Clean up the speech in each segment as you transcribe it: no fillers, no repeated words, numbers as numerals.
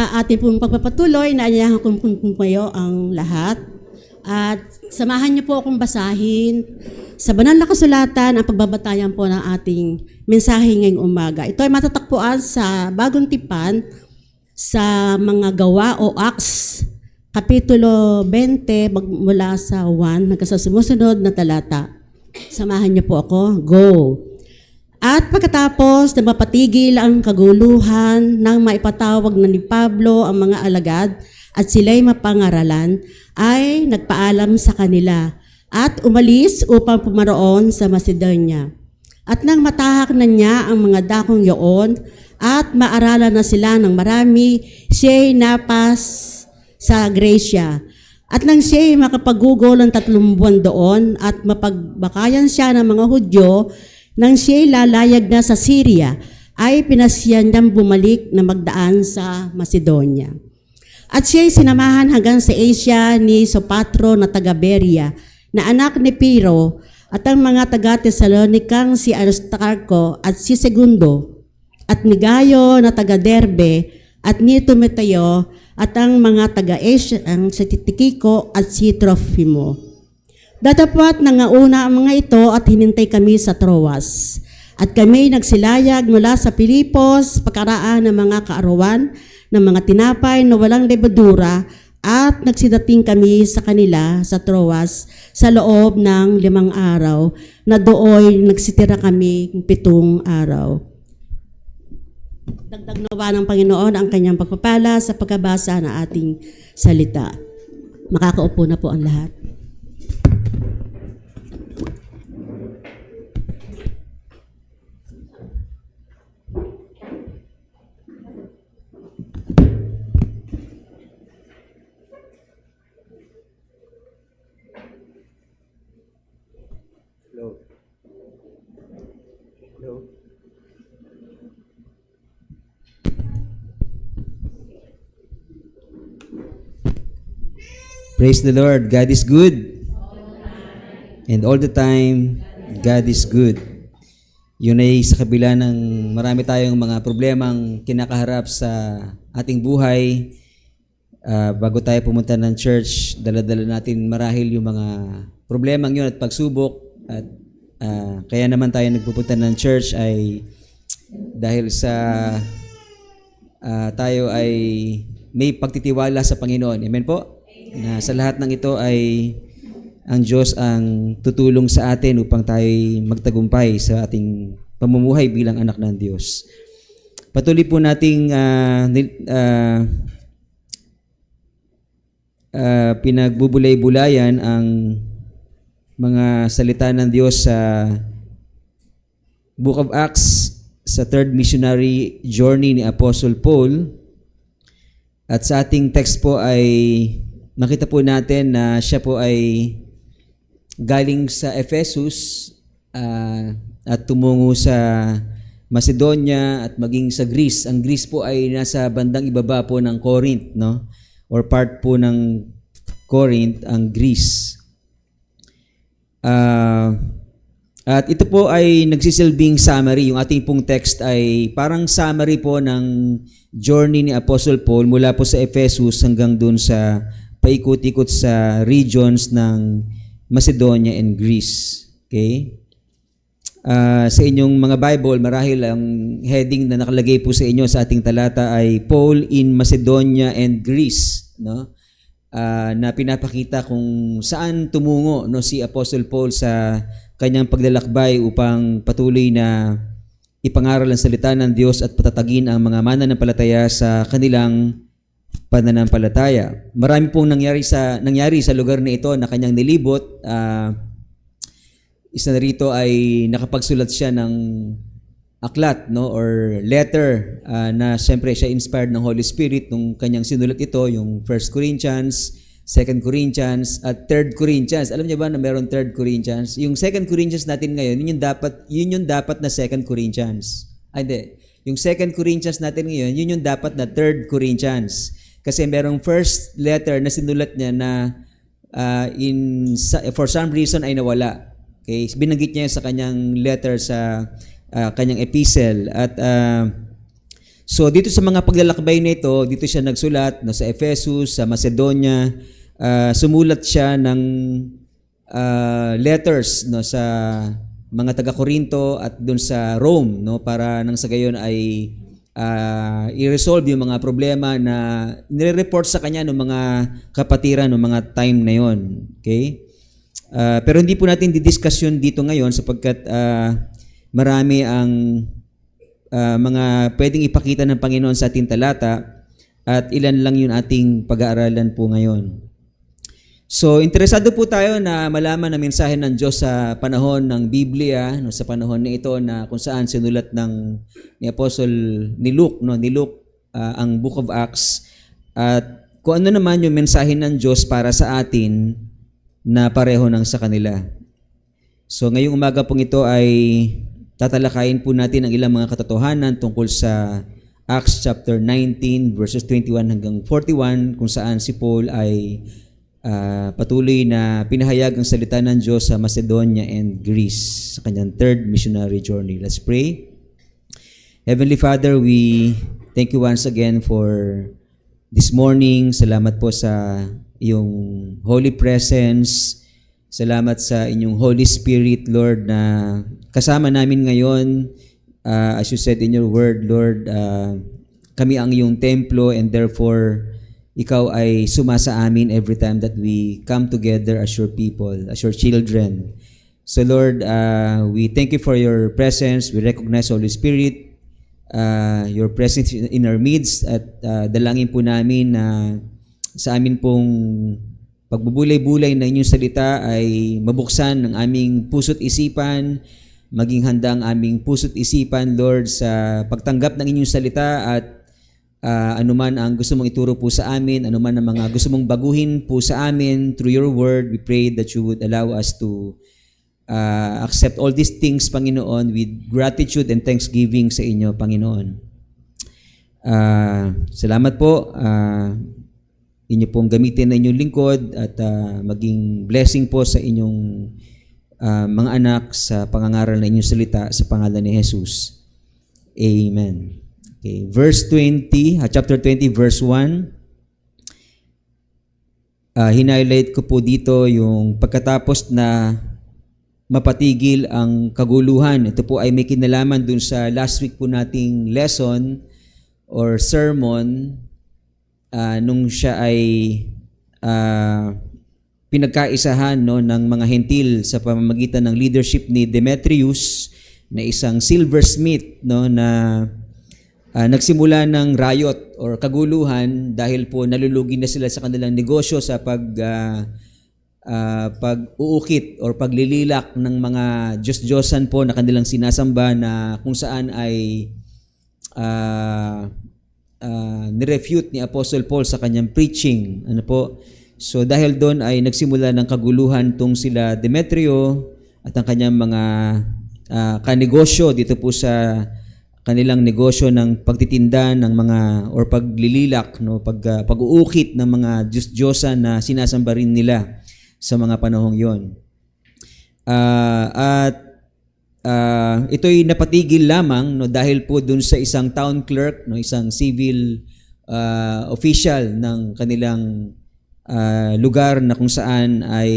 sa ating pong pagpapatuloy, naanyayahan ko po kayo ang lahat. At samahan niyo po akong basahin sa banal na kasulatan ang pagbabatayan po ng ating mensahe ngayong umaga. Ito ay matatagpuan sa Bagong Tipan sa mga gawa o Acts, Kapitulo 20, mula sa 1 hanggang sa sumusunod na talata. Samahan niyo po ako. Go! At pagkatapos na mapatigil ang kaguluhan nang maipatawag na ni Pablo ang mga alagad at sila'y mapangaralan, ay nagpaalam sa kanila at umalis upang pumaroon sa Macedonia. At nang matahak na niya ang mga dakong yaon at maaralan na sila ng marami, siya'y napas sa Gracia. At nang siya'y makapagugol ng 3 buwan doon at mapagbakayan siya ng mga Hudyo, nang siya'y lalayag na sa Syria, ay pinasyan niyang bumalik na magdaan sa Macedonia. At siya'y sinamahan hanggang sa Asia ni Sopatro na taga-Beria, na anak ni Piro, at ang mga taga-Tesalonikang si Aristarco at si Segundo, at ni Gayo na taga-Derbe, at ni Timoteo, at ang mga taga-Asia, ang si Tikiko at si Trofimo. Datapwat nangauna ang mga ito at hinintay kami sa Troas. At kami nagsilayag mula sa Pilipos, pagkaraan ng mga kaarawan, ng mga tinapay na walang lebadura, at nagsidating kami sa kanila sa Troas sa loob ng 5 araw, na dooy nagsitira kami 7 araw. Dagdag nawa ng Panginoon ang kanyang pagpapala sa pagkabasa ng ating salita. Makakaupo na po ang lahat. Praise the Lord. God is good. And all the time, God is good. Yun ay sa kabila ng marami tayong mga problemang kinakaharap sa ating buhay. Bago tayo pumunta ng church, dala-dala natin marahil yung mga problemang yun at pagsubok. At kaya naman tayo nagpupunta ng church ay dahil sa tayo ay may pagtitiwala sa Panginoon. Amen po? Na sa lahat ng ito ay ang Diyos ang tutulong sa atin upang tayo magtagumpay sa ating pamumuhay bilang anak ng Diyos. Patuloy po nating pinagbubulay-bulayan ang mga salita ng Diyos sa Book of Acts, sa third missionary journey ni Apostle Paul. At sa ating text po ay makita po natin na siya po ay galing sa Ephesus at tumungo sa Macedonia at maging sa Greece. Ang Greece po ay nasa bandang ibaba po ng Corinth, no? Or part po ng Corinth, ang Greece. At ito po ay nagsisilbing summary. Yung ating pong text ay parang summary po ng journey ni Apostle Paul mula po sa Ephesus hanggang dun sa paikot-ikot sa regions ng Macedonia and Greece. Okay? Sa inyong mga Bible, marahil ang heading na nakalagay po sa inyo sa ating talata ay Paul in Macedonia and Greece, no? Na pinapakita kung saan tumungo, no, si Apostle Paul sa kanyang paglalakbay upang patuloy na ipangaral ang salita ng Diyos at patatagin ang mga mananampalataya sa kanilang pananampalataya. Marami pong nangyari sa lugar na ito na kanyang nilibot. Isa na rito ay nakapagsulat siya ng aklat, no, or letter na siyempre siya inspired ng Holy Spirit nung kanyang sinulat ito, yung 1 Corinthians, 2 Corinthians at 3 Corinthians. Alam niyo ba na meron 3 Corinthians? Yung 2 Corinthians natin ngayon, yun yung dapat na 2 Corinthians. Hindi. Yung 2 Corinthians natin ngayon, yun yung dapat na 3 Corinthians. Kasi merong first letter na sinulat niya na for some reason ay nawala. Okay? Binanggit niya sa kanyang letter sa kanyang epistle. At So dito sa mga paglalakbay na ito, dito siya nagsulat no, sa Ephesus, sa Macedonia, sumulat siya ng letters no, sa mga taga-Korinto at doon sa Rome no, para nang sa gayon ay i-resolve yung mga problema na nire-report sa kanya ng mga kapatiran ng mga time na yon. Okay? Pero hindi po natin didiscuss yun dito ngayon sapagkat marami ang mga pwedeng ipakita ng Panginoon sa ating talata at ilan lang yun ating pag-aaralan po ngayon. So, interesado po tayo na malaman ang mensahe ng Diyos sa panahon ng Biblia, no, sa panahon na ito na kung saan sinulat ni Apostle ni Luke, ang Book of Acts, at kung ano naman yung mensahe ng Diyos para sa atin na pareho ng sa kanila. So, ngayong umaga pong ito ay tatalakayin po natin ang ilang mga katotohanan tungkol sa Acts chapter 19 verses 21 hanggang 41 kung saan si Paul ay patuloy na pinahayag ang salita ng Diyos sa Macedonia and Greece sa kanyang third missionary journey. Let's pray. Heavenly Father, we thank you once again for this morning. Salamat po sa iyong holy presence. Salamat sa inyong Holy Spirit, Lord, na kasama namin ngayon. As you said in your word, Lord, kami ang iyong templo and therefore ikaw ay sumasa amin every time that we come together as your people, as your children. So Lord, we thank you for your presence. We recognize, Holy Spirit, your presence in our midst at dalangin po namin na sa amin pong pagbubulay-bulay na inyong salita ay mabuksan ng aming puso't isipan, maging handa ang aming puso't isipan, Lord, sa pagtanggap ng inyong salita at anuman ang gusto mong ituro po sa amin, anuman ang mga gusto mong baguhin po sa amin through your word, we pray that you would allow us to accept all these things, Panginoon, with gratitude and thanksgiving sa inyo, Panginoon. Salamat po. Inyo pong gamitin na inyong lingkod at maging blessing po sa inyong mga anak sa pangangaral na inyong salita sa pangalan ni Jesus. Amen. Okay, chapter 20, verse 1. Hinighlight ko po dito yung pagkatapos na mapatigil ang kaguluhan. Ito po ay may kinalaman dun sa last week po nating lesson or sermon nung siya ay pinagkaisahan no, ng mga hentil sa pamamagitan ng leadership ni Demetrius na isang silversmith no, na nagsimula ng riot or kaguluhan dahil po nalulugi na sila sa kanilang negosyo sa pag-uukit or paglililak ng mga Diyos-Diyosan po na kanilang sinasamba na kung saan ay nirefute ni Apostle Paul sa kanyang preaching. Ano po? So dahil doon ay nagsimula ng kaguluhan tong sila Demetrio at ang kanyang mga kanegosyo dito po sa kanilang negosyo ng pagtitinda ng mga or paglililak no pag-uukit ng mga Diyos-Diyosan na sinasamba rin nila sa mga panahong yon. Ito'y napatigil lamang no dahil po dun sa isang town clerk no isang civil official ng kanilang lugar na kung saan ay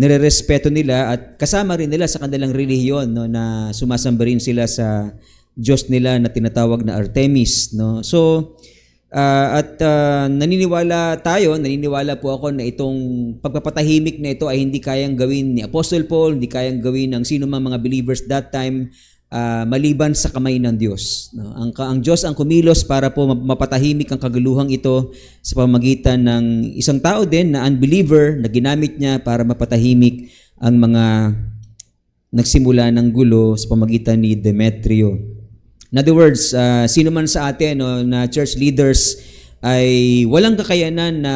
nirerespeto nila at kasama rin nila sa kanilang relihiyon no na sumasamba rin sila sa Diyos nila na tinatawag na Artemis no. So naniniwala po ako na itong pagpapatahimik na ito ay hindi kayang gawin ni Apostle Paul, hindi kayang gawin ng sino mang mga believers that time maliban sa kamay ng Diyos. No? Ang Diyos ang kumilos para po mapatahimik ang kaguluhang ito sa pamamagitan ng isang tao din na unbeliever na ginamit niya para mapatahimik ang mga nagsimula ng gulo sa pamamagitan ni Demetrio. In other words, sino man sa atin no, na church leaders ay walang kakayanan na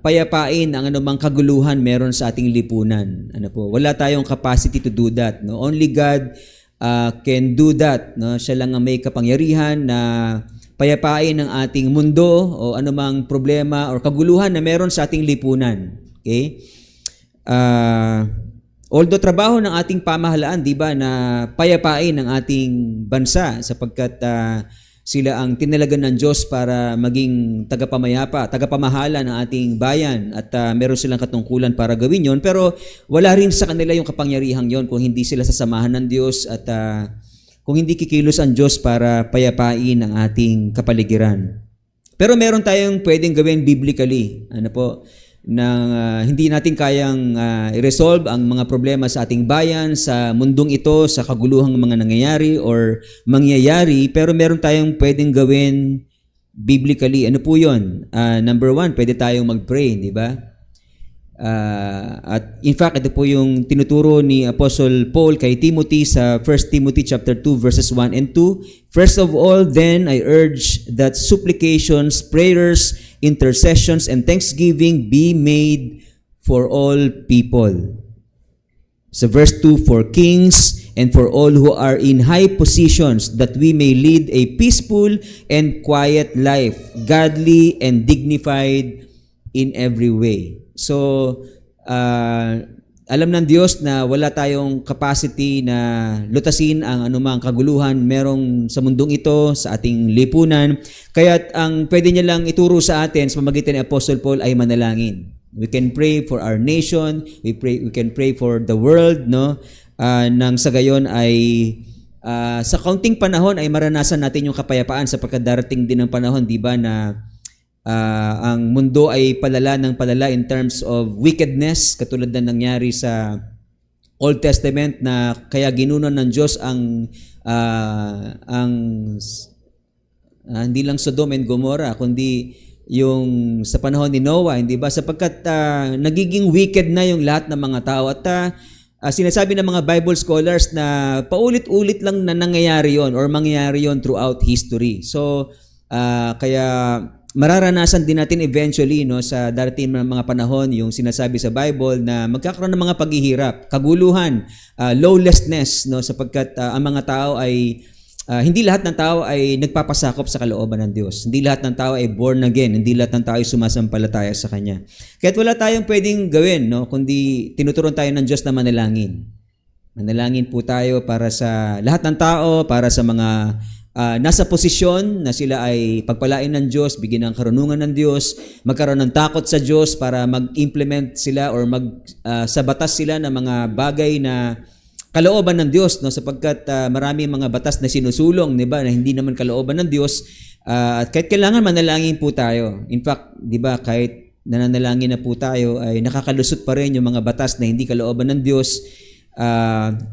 payapain ang anumang kaguluhan meron sa ating lipunan. Ano po? Wala tayong capacity to do that. No? Only God can do that. No? Siya lang ang may kapangyarihan na payapain ang ating mundo o anumang problema o kaguluhan na meron sa ating lipunan. Okay? Although trabaho ng ating pamahalaan, di ba, na payapain ang ating bansa sapagkat Sila ang tinalagan ng Diyos para maging tagapamahala ng ating bayan at meron silang katungkulan para gawin yon. Pero wala rin sa kanila yung kapangyarihang yon kung hindi sila sasamahan ng Diyos at kung hindi kikilos ang Diyos para payapain ang ating kapaligiran. Pero meron tayong pwedeng gawin biblically. Na hindi natin kayang i-resolve ang mga problema sa ating bayan, sa mundong ito, sa kaguluhang mga nangyayari or mangyayari, pero meron tayong pwedeng gawin biblically. Ano po yun? Number 1, pwede tayong mag-pray, di ba? At in fact, ito po yung tinuturo ni Apostle Paul kay Timothy sa 1 Timothy chapter 2 verses 1 and 2. First of all, then I urge that supplications, prayers, intercessions, and thanksgiving be made for all people. Sa verse 2, for kings and for all who are in high positions, that we may lead a peaceful and quiet life, godly and dignified in every way. So, alam ng Diyos na wala tayong capacity na lutasin ang anumang kaguluhan merong sa mundong ito, sa ating lipunan. Kaya ang pwede niya lang ituro sa atin sa pamamagitan ni Apostle Paul ay manalangin. We can pray for our nation, we can pray for the world, no? Nang sa gayon ay sa kaunting panahon ay maranasan natin yung kapayapaan sapagkat darating din ang panahon, di ba, na ang mundo ay palala ng palala in terms of wickedness, katulad na nangyari sa Old Testament na kaya ginunan ng Diyos ang hindi lang Sodom and Gomorrah, kundi yung sa panahon ni Noah, hindi ba? Sapagkat nagiging wicked na yung lahat ng mga tao at sinasabi ng mga Bible scholars na paulit-ulit lang na nangyayari yon or mangyayari yon throughout history. So, kaya mararanasan din natin eventually, no, sa darating ng mga panahon yung sinasabi sa Bible na magkakaroon ng mga paghihirap, kaguluhan, lawlessness, no, sapagkat ang mga tao ay hindi lahat ng tao ay nagpapasakop sa kalooban ng Diyos. Hindi lahat ng tao ay born again, hindi lahat ng tao ay sumasampalataya sa Kanya. Kaya't wala tayong pwedeng gawin, no, kundi tinuturuan tayo ng Diyos na manalangin. Manalangin po tayo para sa lahat ng tao, para sa mga nasa posisyon na sila ay pagpalain ng Diyos, bigyan ng karunungan ng Diyos, magkaroon ng takot sa Diyos para mag-implement sila or sa batas sila ng mga bagay na kalooban ng Diyos, no, sapagkat marami mga batas na sinusulong, di ba, na hindi naman kalooban ng Diyos, at kahit kailangan manalangin po tayo. In fact, di ba, kahit nananalangin na po tayo ay nakakalusot pa rin yung mga batas na hindi kalooban ng Diyos.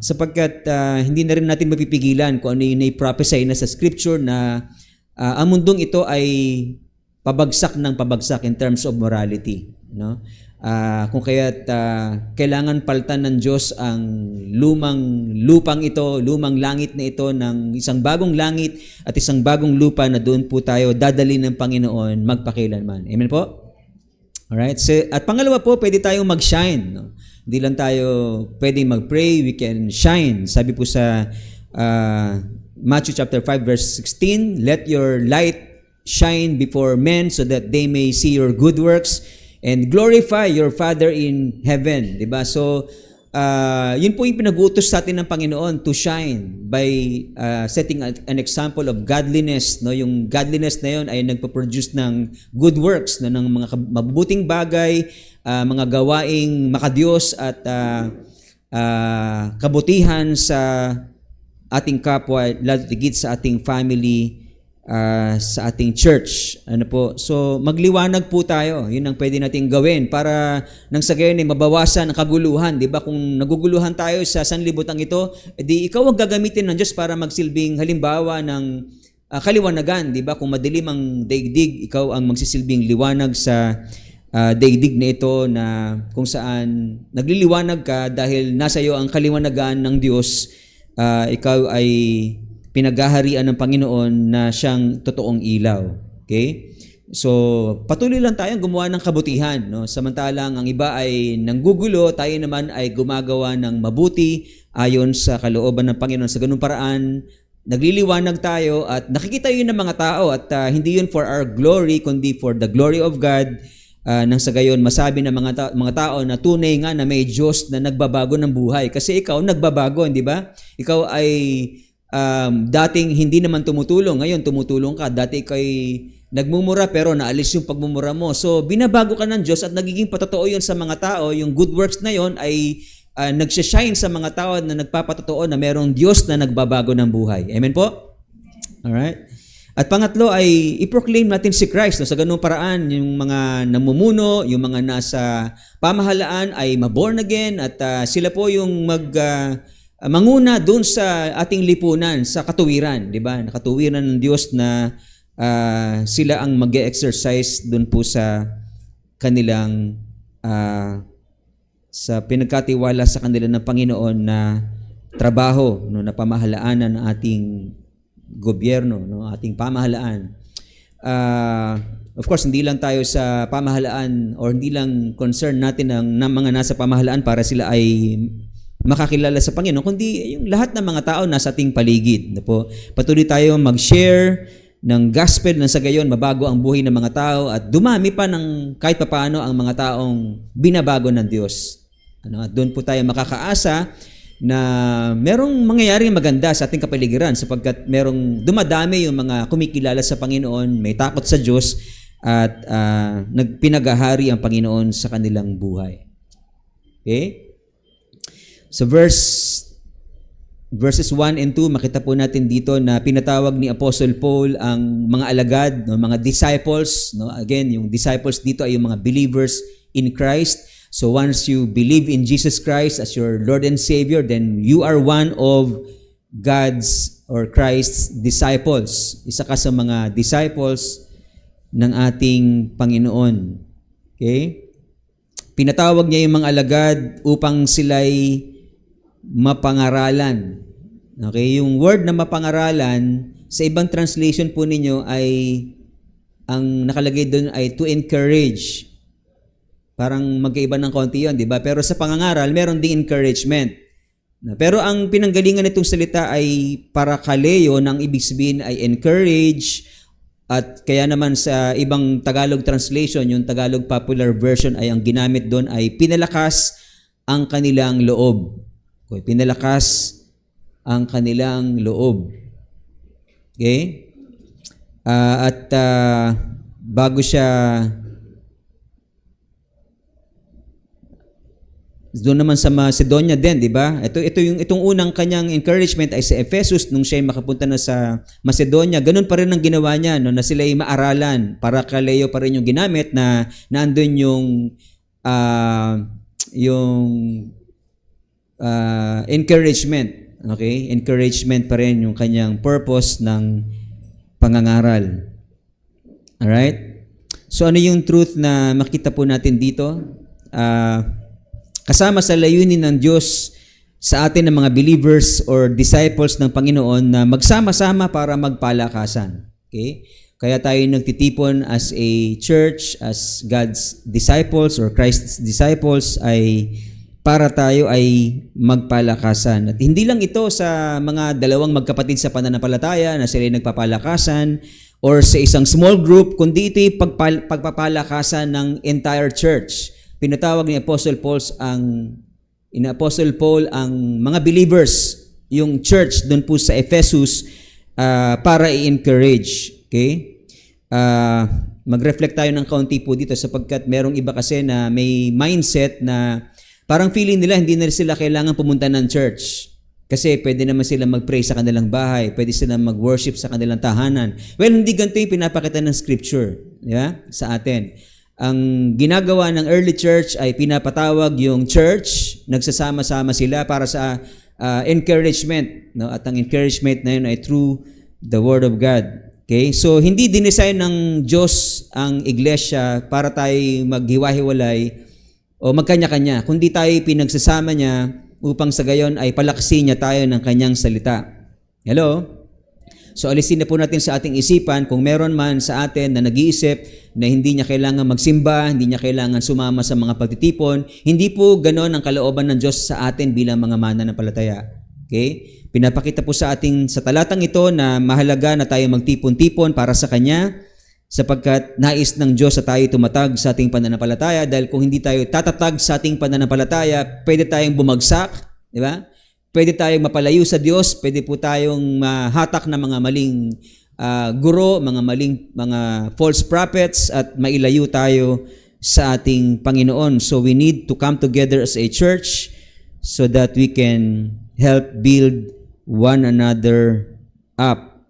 Sapagkat hindi na rin natin mapipigilan kung ano yung i-prophesy na sa scripture na ang mundong ito ay pabagsak ng pabagsak in terms of morality, no? Kung kaya't kailangan palitan ng Diyos ang lumang lupang ito, lumang langit na ito ng isang bagong langit at isang bagong lupa na doon po tayo dadalhin ng Panginoon magpakilanman. Amen po? Alright? So, at pangalawa po, pwede tayong mag-shine, no? Hindi lang tayo pwedeng mag-pray, we can shine. Sabi po sa Matthew chapter 5 verse 16, let your light shine before men so that they may see your good works and glorify your Father in heaven. Diba? So, yun po yung pinag-uutos sa atin ng Panginoon to shine by setting an example of godliness. No? Yung godliness na yun ay nagpo-produce ng good works, no? Ng mga mabubuting bagay, mga gawaing makadiyos at kabutihan sa ating kapwa, lalo tigit sa ating family, sa ating church. Ano po? So, magliwanag po tayo. Yun ang pwede nating gawin para nang sa gayon ay mabawasan ang kaguluhan. Di ba? Kung naguguluhan tayo sa sanlibutan ito, edi ikaw ang gagamitin ng Diyos para magsilbing halimbawa ng kaliwanagan. Di ba? Kung madilim ang daigdig, ikaw ang magsisilbing liwanag sa daigdig na ito na kung saan nagliliwanag ka dahil nasa iyo ang kaliwanagan ng Diyos, ikaw ay pinaghaharian ng Panginoon na siyang totoong ilaw. Okay? So, patuloy lang tayong gumawa ng kabutihan, no? Samantalang ang iba ay nanggugulo, tayo naman ay gumagawa ng mabuti ayon sa kalooban ng Panginoon. Sa ganung paraan, nagliliwanag tayo at nakikita yun ng mga tao at hindi yun for our glory, kundi for the glory of God. Nang sa gayon, masabi ng mga tao na tunay nga na may Diyos na nagbabago ng buhay. Kasi ikaw nagbabago, hindi ba? Ikaw ay dating hindi naman tumutulong, ngayon tumutulong ka. Dati kay nagmumura pero naalis yung pagmumura mo. So binabago ka ng Diyos at nagiging patotoo yun sa mga tao. Yung good works na yun ay nagsashine sa mga tao na nagpapatotoo na merong Diyos na nagbabago ng buhay. Amen po? Alright? At pangatlo ay i-proclaim natin si Christ. No? Sa ganung paraan, yung mga namumuno, yung mga nasa pamahalaan ay maborn again at sila po yung manguna doon sa ating lipunan, sa katuwiran. Di ba? Nakatuwiran ng Diyos na sila ang mag-exercise doon po sa kanilang sa pinagkatiwala sa kanila ng Panginoon na trabaho, no, na pamahalaanan ng ating gobyerno, no, ating pamahalaan. Of course, hindi lang tayo sa pamahalaan or hindi lang concern natin ng mga nasa pamahalaan para sila ay makakilala sa Panginoon, kundi yung lahat ng mga tao nasa ating paligid. No po? Patuloy tayo mag-share ng gospel na sa gayon mabago ang buhay ng mga tao at dumami pa ng kahit papaano ang mga taong binabago ng Diyos. At doon po tayo makakaasa na merong mangyayaring maganda sa ating kapaligiran sapagkat merong dumadami yung mga kumikilala sa Panginoon, may takot sa Diyos at nagpinagahari ang Panginoon sa kanilang buhay. Okay? So verses 1 and 2, makita po natin dito na pinatawag ni Apostle Paul ang mga alagad, no, mga disciples. No? Again, yung disciples dito ay yung mga believers in Christ. So once you believe in Jesus Christ as your Lord and Savior, then you are one of God's or Christ's disciples. Isa ka sa mga disciples ng ating Panginoon. Okay? Pinatawag niya yung mga alagad upang sila'y mapangaralan. Okay? Yung word na mapangaralan, sa ibang translation po ninyo ay, ang nakalagay doon ay to encourage. Parang magkaiba ng konti yun, di ba? Pero sa pangangaral, meron ding encouragement. Pero ang pinanggalingan nitong salita ay parakaleo, nang ibig sabihin ay encourage. At kaya naman sa ibang Tagalog translation, yung Tagalog Popular Version ay ang ginamit doon ay pinalakas ang kanilang loob. Okay, pinalakas ang kanilang loob. Okay? Bago siya doon naman sa Macedonia din, di ba? Itong unang kanyang encouragement ay sa Ephesus nung siya ay makapunta na sa Macedonia. Ganun pa rin ang ginawa niya, no, na sila ay maaralan. Para kaleo pa rin yung ginamit na nandun yung encouragement. Okay? Encouragement pa rin yung kanyang purpose ng pangangaral. Alright? So ano yung truth na makita po natin dito? Kasama sa layunin ng Diyos sa atin ng mga believers or disciples ng Panginoon na magsama-sama para magpalakasan. Okay? Kaya tayo nagtitipon as a church, as God's disciples or Christ's disciples ay para tayo ay magpalakasan. At hindi lang ito sa mga dalawang magkapatid sa pananampalataya na sila ay nagpapalakasan or sa isang small group, kundi ito ay pagpapalakasan ng entire church. Pinatawag ni Apostle Paul ang mga believers, yung church doon po sa Ephesus para i-encourage. Okay? Mag-reflect tayo ng kaunti po dito sapagkat merong iba kasi na may mindset na parang feeling nila hindi na sila kailangan pumunta ng church. Kasi pwede naman sila mag-pray sa kanilang bahay, pwede sila mag-worship sa kanilang tahanan. Well, hindi ganito yung pinapakita ng scripture, di ba? Sa atin. Ang ginagawa ng early church ay pinapatawag yung church, nagsasama-sama sila para sa encouragement, no? At ang encouragement na yun ay through the Word of God. Okay? So hindi dinesign ng Diyos ang iglesia para tayo maghiwa-hiwalay o magkanya-kanya, kundi tayo pinagsasama niya upang sa gayon ay palaksin niya tayo ng kanyang salita. Hello? So alisin na po natin sa ating isipan kung meron man sa atin na nag-iisip na hindi niya kailangan magsimba, hindi niya kailangan sumama sa mga pagtitipon, hindi po ganon ang kalooban ng Diyos sa atin bilang mga mananampalataya. Okay? Pinapakita po sa ating sa talatang ito na mahalaga na tayo magtipon-tipon para sa Kanya sapagkat nais ng Diyos sa tayo tumatag sa ating pananampalataya dahil kung hindi tayo tatatag sa ating pananampalataya, pwede tayong bumagsak, di ba? pwede tayong mapalayo sa Diyos, pwede po tayong mahatak ng mga maling guro, mga maling mga false prophets at mailayo tayo sa ating Panginoon. So we need to come together as a church so that we can help build one another up.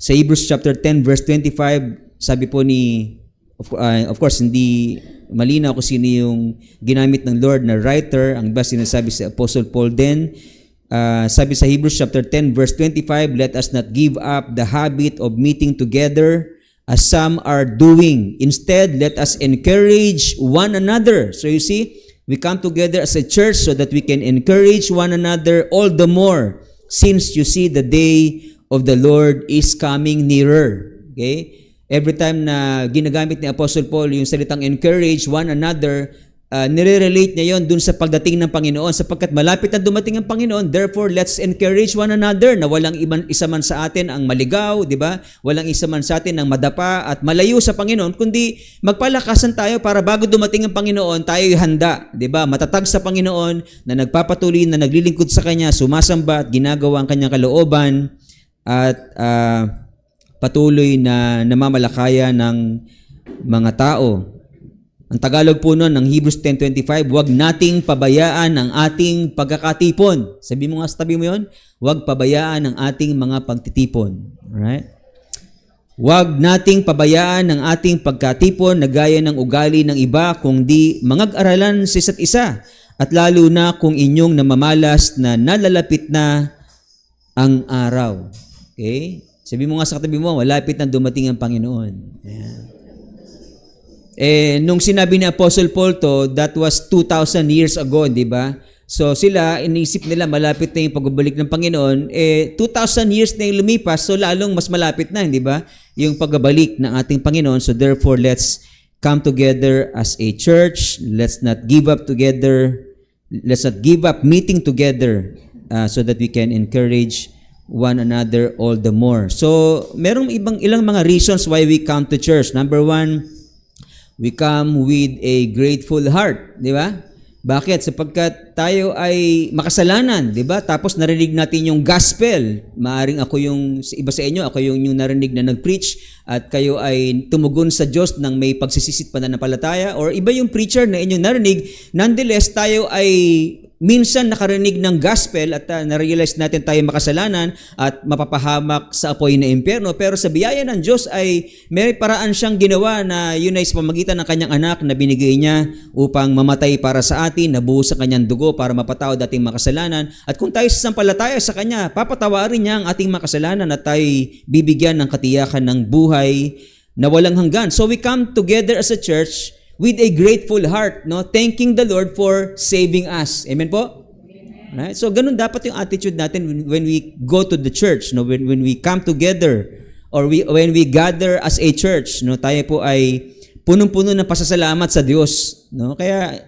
Sa Hebrews chapter 10 verse 25, sabi po ni of course hindi malinaw kung sino yung ginamit ng Lord na writer, ang iba sinasabi si Apostle Paul din. Sabi sa Hebrews chapter 10 verse 25, let us not give up the habit of meeting together as some are doing. Instead, let us encourage one another. So you see, we come together as a church so that we can encourage one another all the more since you see the day of the Lord is coming nearer. Okay? Every time na ginagamit ni Apostle Paul yung salitang encourage one another, nire-relate niya yon dun sa pagdating ng Panginoon sapagkat malapit na dumating ang Panginoon. Therefore, let's encourage one another na walang isa man sa atin ang maligaw, di ba? Walang isa man sa atin ang madapa at malayo sa Panginoon, kundi magpalakasan tayo para bago dumating ang Panginoon, tayo'y handa, di ba? Matatag sa Panginoon na nagpapatuloy, na naglilingkod sa Kanya, sumasamba at ginagawa ang Kanyang kalooban at patuloy na namamalakaya ng mga tao. Ang Tagalog po nun ng Hebrews 10:25, huwag nating pabayaan ang ating pagkakatipon. Sabi mo nga sa tabi mo yun, huwag pabayaan ang ating mga pagtitipon. Alright? Huwag nating pabayaan ang ating pagkatipon na gaya ng ugali ng iba, kundi mangag-aralan sa isa't isa. At lalo na kung inyong namamalas na nalalapit na ang araw. Okay? Sabi mo nga sa katabi mo, malapit na dumating ang Panginoon. Ayan. Nung sinabi ni Apostle Paul to, that was 2,000 years ago, di ba? So sila, inisip nila malapit na yung pagbabalik ng Panginoon. 2,000 years na yung lumipas, so lalong mas malapit na, di ba? Yung pagbabalik ng ating Panginoon. So therefore, let's come together as a church. Let's not give up together. Let's not give up meeting together so that we can encourage one another all the more. So, merong ilang mga reasons why we come to church. Number one, we come with a grateful heart, di ba? Bakit? Sapagkat tayo ay makasalanan, di ba? Tapos narinig natin yung gospel. Maaring ako yung iba sa inyo, ako yung narinig na nag-preach at kayo ay tumugon sa Diyos ng may pagsisisit pananampalataya, or iba yung preacher na inyong narinig. Nonetheless, tayo ay minsan nakarinig ng gospel at na-realize natin tayo makasalanan at mapapahamak sa apoy na impyerno. Pero sa biyaya ng Diyos ay may paraan siyang ginawa na yun ay sa pamamagitan ng kanyang anak na binigay niya upang mamatay para sa atin, nabuhos sa kanyang dugo para mapatawad ating makasalanan. At kung tayo sasampalataya sa kanya, papatawarin niya ang ating makasalanan at tayo bibigyan ng katiyakan ng buhay na walang hanggan. So we come together as a church with a grateful heart, no? Thanking the Lord for saving us. Amen po? Right? So, ganun dapat yung attitude natin when we go to the church, no? When we come together, or when we gather as a church, no? Tayo po ay punong-puno ng pasasalamat sa Diyos, no? Kaya,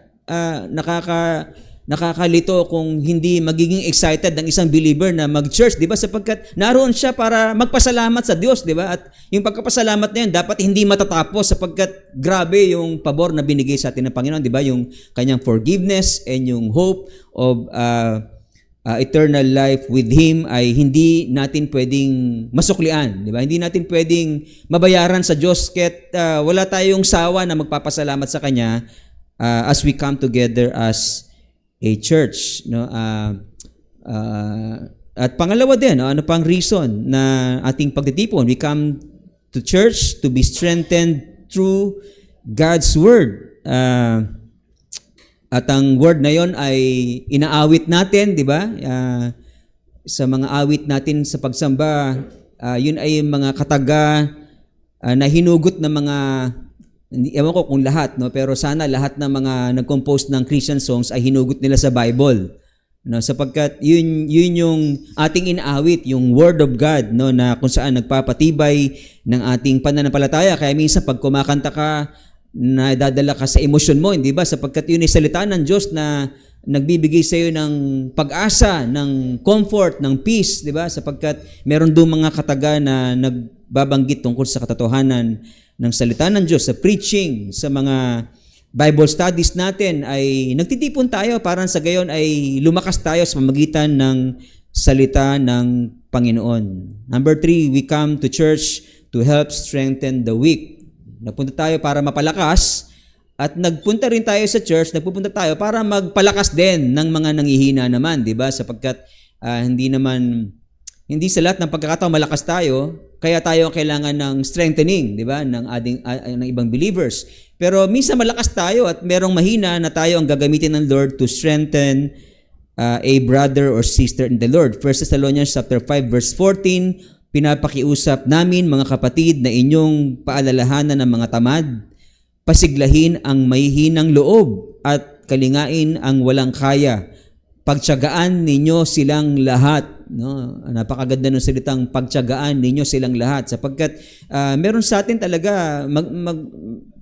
nakakalito kung hindi magiging excited ng isang believer na mag-church, di ba? Sapagkat naroon siya para magpasalamat sa Diyos, di ba? At yung pagkapasalamat na yun, dapat hindi matatapos sapagkat grabe yung pabor na binigay sa atin ng Panginoon, di ba? Yung kanyang forgiveness and yung hope of eternal life with Him ay hindi natin pwedeng masuklian, di ba? Hindi natin pwedeng mabayaran sa Diyos kahit wala tayong sawa na magpapasalamat sa Kanya as we come together as a church, no? At pangalawa din, ano pang reason na ating pagtitipon? We come to church to be strengthened through God's word. At ang word na yon ay inaawit natin, di ba? Sa mga awit natin sa pagsamba, yun ay mga kataga na hinugot ng mga, ewan ko kung lahat, no? Pero sana lahat ng mga nag-compose ng Christian songs ay hinugot nila sa Bible, no? Sapagkat yun yung ating inaawit, yung Word of God, no? Na kung saan nagpapatibay ng ating pananampalataya. Kaya minsan pag kumakanta ka, nadadala ka sa emosyon mo, hindi ba? Sapagkat yun ay salita ng Diyos na nagbibigay sa iyo ng pag-asa, ng comfort, ng peace, di ba? Sapagkat meron doon mga kataga na nagbabanggit tungkol sa katotohanan ng salita ng Diyos, sa preaching, sa mga Bible studies natin ay nagtitipon tayo para sa gayon ay lumakas tayo sa pamamagitan ng salita ng Panginoon. Number 3, we come to church to help strengthen the weak. Nagpunta tayo para mapalakas at nagpunta rin tayo sa church, nagpupunta tayo para magpalakas din ng mga nanghihina naman, di ba? Sapagkat hindi sa lahat ng pagkakataon malakas tayo, kaya tayo kailangan ng strengthening, di ba, ng ibang believers. Pero minsan malakas tayo at merong mahina na tayo ang gagamitin ng Lord to strengthen a brother or sister in the Lord. 1 Thessalonians chapter 5 verse 14, pinapakiusap namin mga kapatid na inyong paalalahanan ng mga tamad, pasiglahin ang mahihinang loob at kalingain ang walang kaya. Pagtiyagaan ninyo silang lahat. No? Napakaganda ng salitang pagtiyagaan ninyo silang lahat sapagkat meron sa atin talaga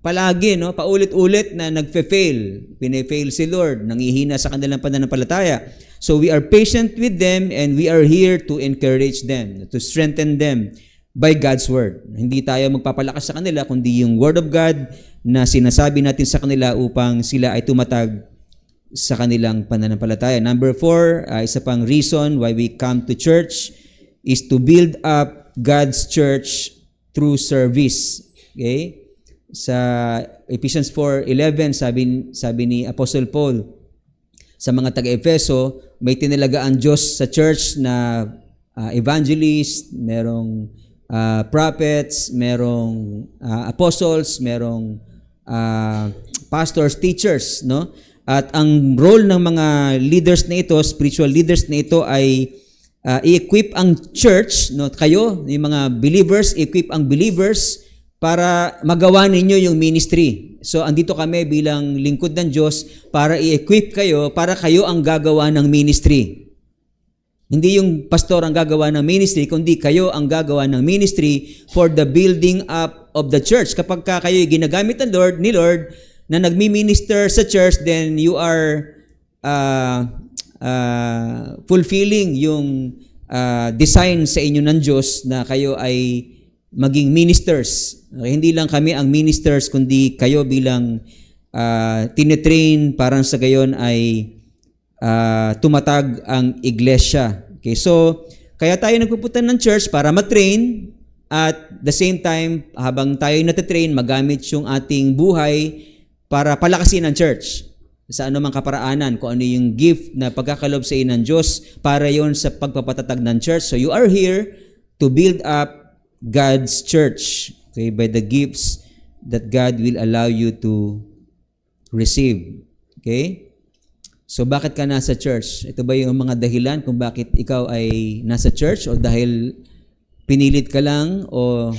palagi, no, paulit-ulit na nagfe-fail. Pine-fail si Lord, nangihina sa kanilang pananampalataya. So we are patient with them and we are here to encourage them, to strengthen them by God's word. Hindi tayo magpapalakas sa kanila kundi yung word of God na sinasabi natin sa kanila upang sila ay tumatag sa kanilang pananampalataya. Number 4, isa pang reason why we come to church is to build up God's church through service. Okay? Sa Ephesians 4:11, sabi ni Apostle Paul sa mga taga-Efeso, may tinalagaan Diyos sa church na evangelist, merong prophets, merong apostles, merong pastors, teachers, no? At ang role ng mga leaders na ito, spiritual leaders na ito ay i-equip ang church, no? Kayo, yung mga believers, equip ang believers para magawa ninyo yung ministry. So andito kami bilang lingkod ng Diyos para i-equip kayo para kayo ang gagawa ng ministry. Hindi yung pastor ang gagawa ng ministry, kundi kayo ang gagawa ng ministry for the building up of the church. Kapag kayo ginagamit ng Lord, ni Lord, na nagmi-minister sa church, then you are fulfilling yung design sa inyo ng Diyos na kayo ay maging ministers. Okay, hindi lang kami ang ministers, kundi kayo bilang tinetrain parang sa gayon ay tumatag ang iglesia. Okay, so kaya tayo nagpupunta ng church para matrain at the same time, habang tayo natitrain, magamit yung ating buhay para palakasin ang church sa anumang kaparaanan, kung ano yung gift na pagkakalob sa inyo ng Diyos para yon sa pagpapatatag ng church. So you are here to build up God's church, okay, by the gifts that God will allow you to receive. Okay? So bakit ka nasa church? Ito ba yung mga dahilan kung bakit ikaw ay nasa church, o dahil pinilit ka lang o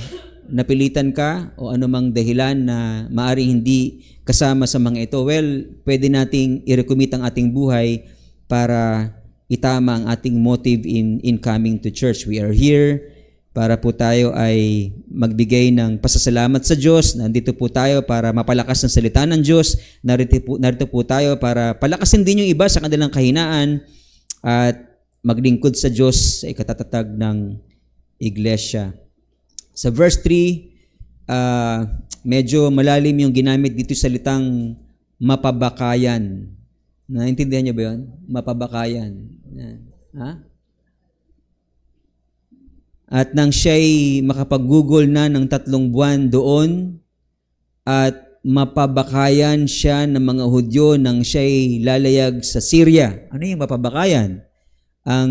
napilitan ka o anumang dahilan na maaaring hindi kasama sa mga ito? Well, pwede nating i-recommit ang ating buhay para itama ang ating motive in coming to church. We are here para po tayo ay magbigay ng pasasalamat sa Diyos. Nandito po tayo para mapalakas ang salita ng Diyos. Narito po tayo para palakasin din yung iba sa kanilang kahinaan at maglingkod sa Diyos sa ikatatatag ng iglesia. Sa verse 3, medyo malalim yung ginamit dito sa salitang mapabakayan. Naintindihan niyo ba yun? Mapabakayan. Yan. Ha? At nang siya'y makapag-google na ng 3 buwan doon at mapabakayan siya ng mga Hudyo nang siya'y lalayag sa Syria. Ano yung mapabakayan? Ang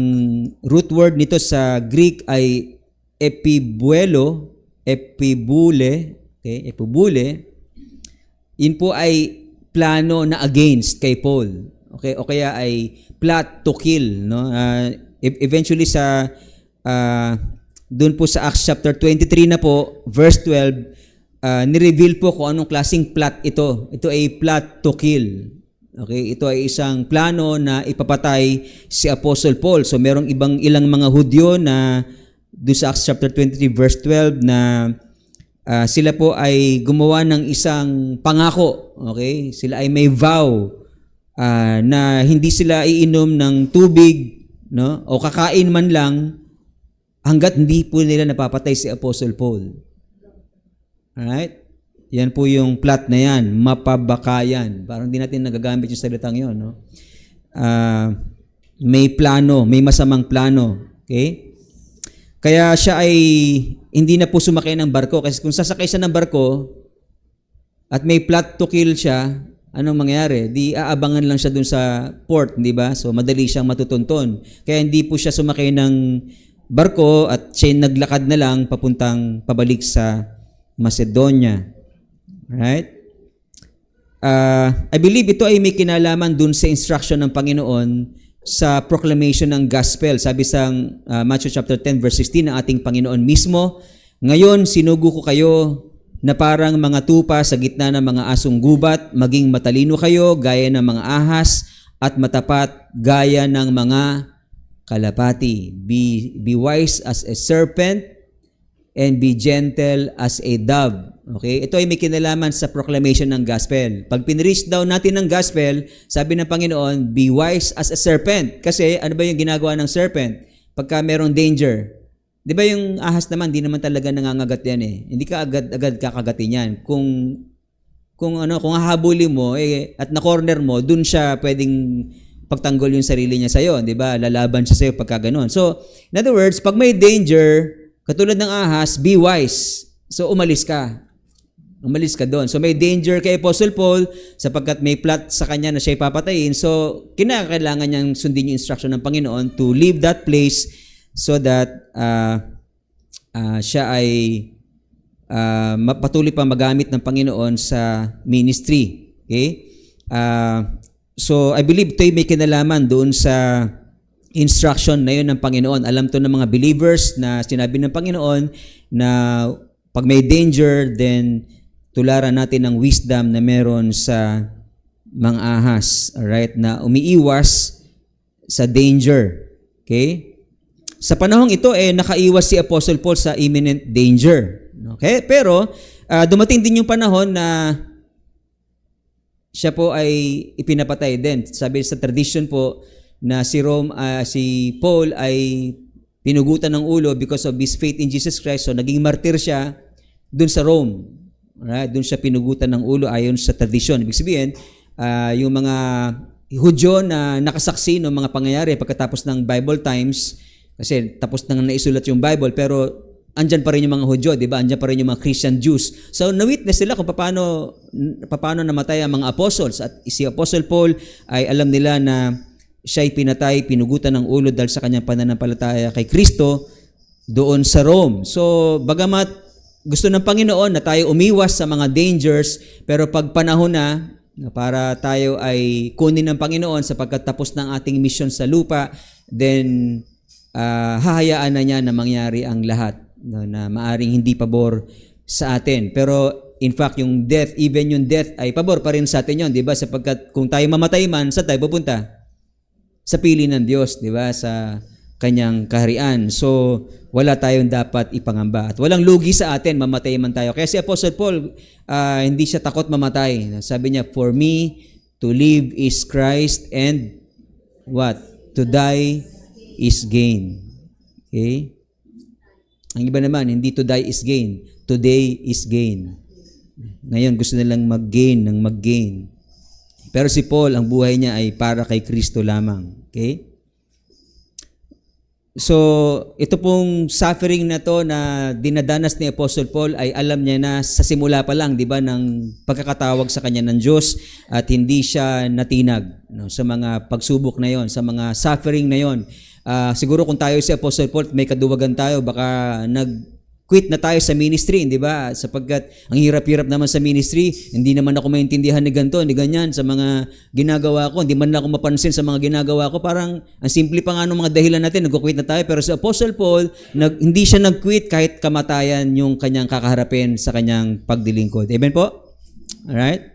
root word nito sa Greek ay epibule. Okay, epibule. Yun po ay plano na against kay Paul. Okay, o kaya ay plot to kill, no? Eventually sa doon po sa Acts chapter 23 na po, verse 12, ni-reveal po kung anong klaseng plot ito. Ito ay plot to kill. Okay, ito ay isang plano na ipapatay si Apostle Paul. So merong ilang mga Hudyo na doon sa Acts chapter 23 verse 12 na sila po ay gumawa ng isang pangako. Okay, sila ay may vow na hindi sila iinom ng tubig, no, o kakain man lang hanggat hindi po nila napapatay si Apostle Paul. Alright? Yan po yung plot na yan, mapabakayan. Parang hindi natin nagagamit yung salitang yun, no? May plano, may masamang plano. Okay? Kaya siya ay hindi na po sumakay ng barko. Kasi kung sasakay siya ng barko at may plot to kill siya, anong mangyayari? Di aabangan lang siya dun sa port, di ba? So madali siyang matutunton. Kaya hindi po siya sumakay ng barko at siya naglakad na lang pabalik sa Macedonia. Right? I believe ito ay may kinalaman dun sa instruction ng Panginoon sa proclamation ng gospel. Sabi sa Matthew chapter 10 verse 16 ng ating Panginoon mismo, "Ngayon sinugo ko kayo na parang mga tupa sa gitna ng mga asong gubat, maging matalino kayo gaya ng mga ahas at matapat gaya ng mga kalapati. Be wise as a serpent and be gentle as a dove." Okay? Ito ay may kinalaman sa proclamation ng gospel. Pag pinreach daw natin ng gospel, sabi ng Panginoon, be wise as a serpent. Kasi ano ba yung ginagawa ng serpent? Pagka merong danger. Di ba yung ahas naman, di naman talaga nangangagat yan eh. Hindi ka agad kakagatin yan. Kung hahabulin mo at na-corner mo, dun siya pwedeng pagtanggol yung sarili niya sa'yo. Di ba? Lalaban siya sa'yo pagka ganun. So, in other words, pag may danger, katulad ng ahas, be wise. So, umalis ka doon. So may danger kay Apostle Paul sapagkat may plot sa kanya na siya papatayin. So kinakailangan niyang sundin yung instruction ng Panginoon to leave that place so that siya ay patuloy pa magamit ng Panginoon sa ministry. Okay? So I believe ito may kinalaman doon sa instruction na yun ng Panginoon. Alam to ng mga believers na sinabi ng Panginoon na pag may danger, then tularan natin ng wisdom na meron sa mga ahas, alright, na umiiwas sa danger. Okay? Sa panahong ito, nakaiwas si Apostle Paul sa imminent danger. Okay? Pero, dumating din yung panahon na siya po ay ipinapatay din. Sabi sa tradition po na si Paul ay pinugutan ng ulo because of his faith in Jesus Christ. So, naging martir siya dun sa Rome. Alright, doon siya pinugutan ng ulo ayon sa tradisyon. Ibig sabihin, yung mga Hudyo na nakasaksi ng mga pangyayari pagkatapos ng Bible times, kasi tapos nang naisulat yung Bible, pero andyan pa rin yung mga Hudyo, di ba? Andyan pa rin yung mga Christian Jews. So, na-witness sila kung paano namatay ang mga apostles. At si Apostle Paul ay alam nila na siya'y pinatay, pinugutan ng ulo dahil sa kanyang pananampalataya kay Kristo doon sa Rome. So, bagamat gusto ng Panginoon na tayo umiwas sa mga dangers, pero pag panahon na para tayo ay kunin ng Panginoon sapagkat tapos ng ating mission sa lupa, then hahayaan na niya na mangyari ang lahat na maaring hindi pabor sa atin. Pero in fact, yung death, even yung death ay pabor pa rin sa atin yun, di ba? Sapagkat kung tayo mamatay man, saan tayo pupunta? Sa pili ng Diyos, di ba? Sa kanyang kaharian. So, wala tayong dapat ipangamba. At walang lugi sa atin, mamatay man tayo. Kaya si Apostle Paul, hindi siya takot mamatay. Sabi niya, for me, to live is Christ and what? To die is gain. Okay? Ang iba naman, hindi to die is gain. Today is gain. Ngayon, gusto nilang mag-gain ng mag-gain. Pero si Paul, ang buhay niya ay para kay Kristo lamang. Okay? So, ito pong suffering na to na dinadanas ni Apostle Paul ay alam niya na sa simula pa lang, di ba, ng pagkakatawag sa kanya ng Diyos at hindi siya natinag sa mga pagsubok na yon, sa mga suffering na yon. Siguro kung tayo si Apostle Paul, may kaduwagan tayo, baka nag-quit na tayo sa ministry, di ba? Sapagkat ang hirap-hirap naman sa ministry, hindi naman ako maintindihan ni ganito, ni ganyan sa mga ginagawa ko, hindi man lang ako mapansin sa mga ginagawa ko. Parang ang simple pa nga ng mga dahilan natin, nag-quit na tayo. Pero si Apostle Paul, hindi siya nag-quit kahit kamatayan yung kanyang kakaharapin sa kanyang pagdilingkod. Amen po? Alright?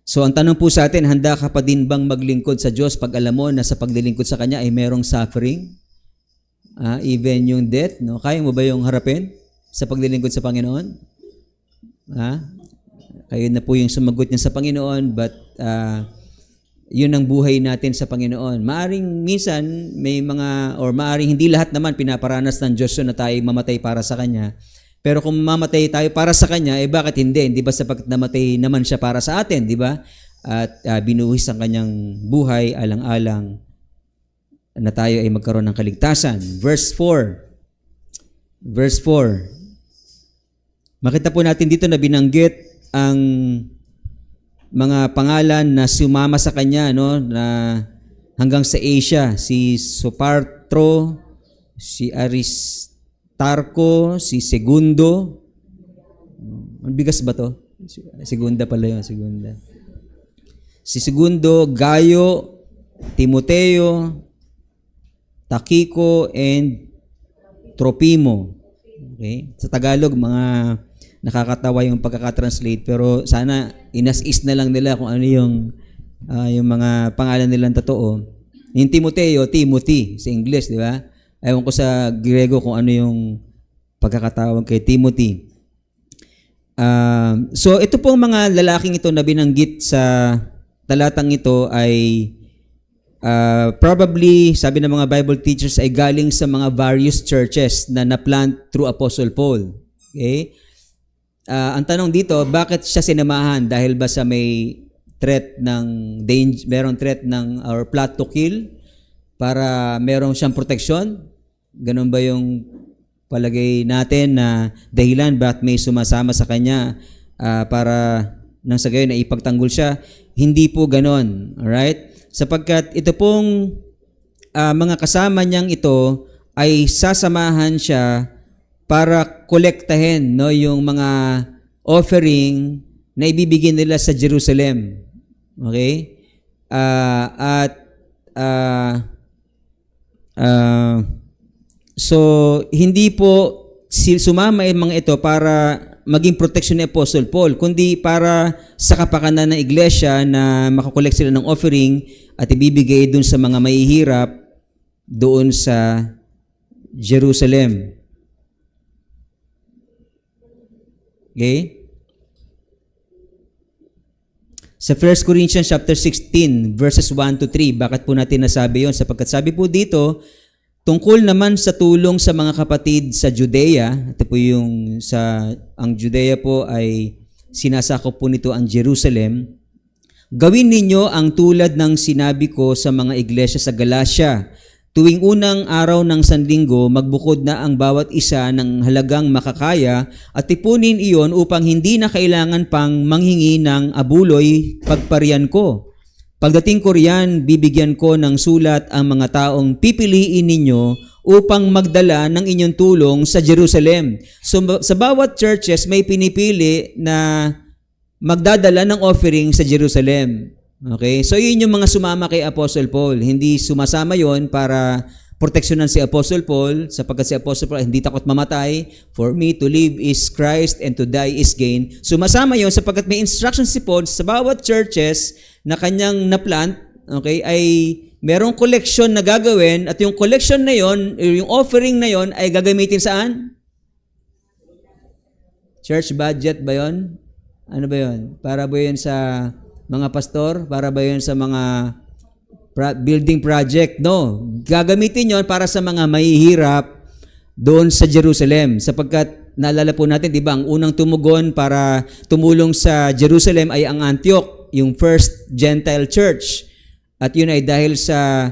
So ang tanong po sa atin, handa ka pa din bang maglingkod sa Diyos pag alam mo na sa paglilingkod sa Kanya ay merong suffering? Even yung death, no? Kaya mo ba yung harapin sa paglilingkod sa Panginoon? Kayo na po yung sumagot niya sa Panginoon, but yun ang buhay natin sa Panginoon. Maaring minsan may mga, or maaring hindi lahat naman pinaparanas ng Diyos na tayo mamatay para sa Kanya. Pero kung mamatay tayo para sa Kanya, bakit hindi? Hindi ba sapagkat namatay naman siya para sa atin, di ba? At binuhis ang Kanyang buhay alang-alang na tayo ay magkaroon ng kaligtasan. Verse 4. Makita po natin dito na binanggit ang mga pangalan na sumama sa Kanya, no? Na hanggang sa Asia, si Sopartro, si Aristarco, si Segundo. Ang bigas ba to? Segunda pala yun, Segunda. Si Segundo, Gayo, Timoteo, Takiko, and Tropimo. Okay? Sa Tagalog, mga nakakatawa yung pagkakatranslate, pero sana inas-is na lang nila kung ano yung mga pangalan nilang totoo. Yung Timoteo, Timothy sa English, di ba? Ewan ko sa Grego kung ano yung pagkakatawag kay Timothy. So ito pong mga lalaking ito na binanggit sa talatang ito ay probably, sabi ng mga Bible teachers, ay galing sa mga various churches na na-plant through Apostle Paul. Okay? Ang tanong dito, bakit siya sinamahan? Dahil ba sa may threat ng danger, merong threat ng or plot to kill para merong siyang proteksyon? Ganun ba yung palagay natin na dahilan bakit may sumasama sa kanya para nang sa gayon na ipagtanggol siya? Hindi po ganon. Alright? Sapagkat ito pong mga kasama niyang ito ay sasamahan siya para kolektahin, no, yung mga offering na ibibigay nila sa Jerusalem. Okay? So hindi po sumama yung mga ito para maging protection ni Apostle Paul, kundi para sa kapakanan ng iglesia na makakolekt sila ng offering at ibibigay dun sa mga mahihirap doon sa Jerusalem. Okay? Sa 1 Corinthians chapter 16 verses 1 to 3, bakit po natin nasabi yon? Sapagkat sabi po dito, tungkol naman sa tulong sa mga kapatid sa Judea, ito po yung ang Judea po ay sinasakop po nito ang Jerusalem. Gawin ninyo ang tulad ng sinabi ko sa mga iglesia sa Galacia. Tuwing unang araw ng Sanlinggo, magbukod na ang bawat isa ng halagang makakaya at tipunin iyon upang hindi na kailangan pang manghingi ng abuloy pagparian ko. Pagdating ko riyan, bibigyan ko ng sulat ang mga taong pipiliin ninyo upang magdala ng inyong tulong sa Jerusalem. So sa bawat churches may pinipili na magdadala ng offering sa Jerusalem. Okay? So yun yung mga sumama kay Apostle Paul. Hindi sumasama yon para proteksyonan si Apostle Paul, sapagkat si Apostle Paul hindi takot mamatay. For me to live is Christ and to die is gain. Sumasama yon sapagkat may instructions si Paul sa bawat churches na kanyang na-plant, okay, ay merong collection na gagawin at yung collection na yon, yung offering na yon ay gagamitin saan? Church budget ba yon? Ano ba yon? Para ba yun sa mga pastor? Para ba yun sa mga building project? No. Gagamitin yon para sa mga mahihirap doon sa Jerusalem. Sapagkat naalala po natin, di ba, ang unang tumugon para tumulong sa Jerusalem ay ang Antioch, yung first Gentile church. At yun ay dahil sa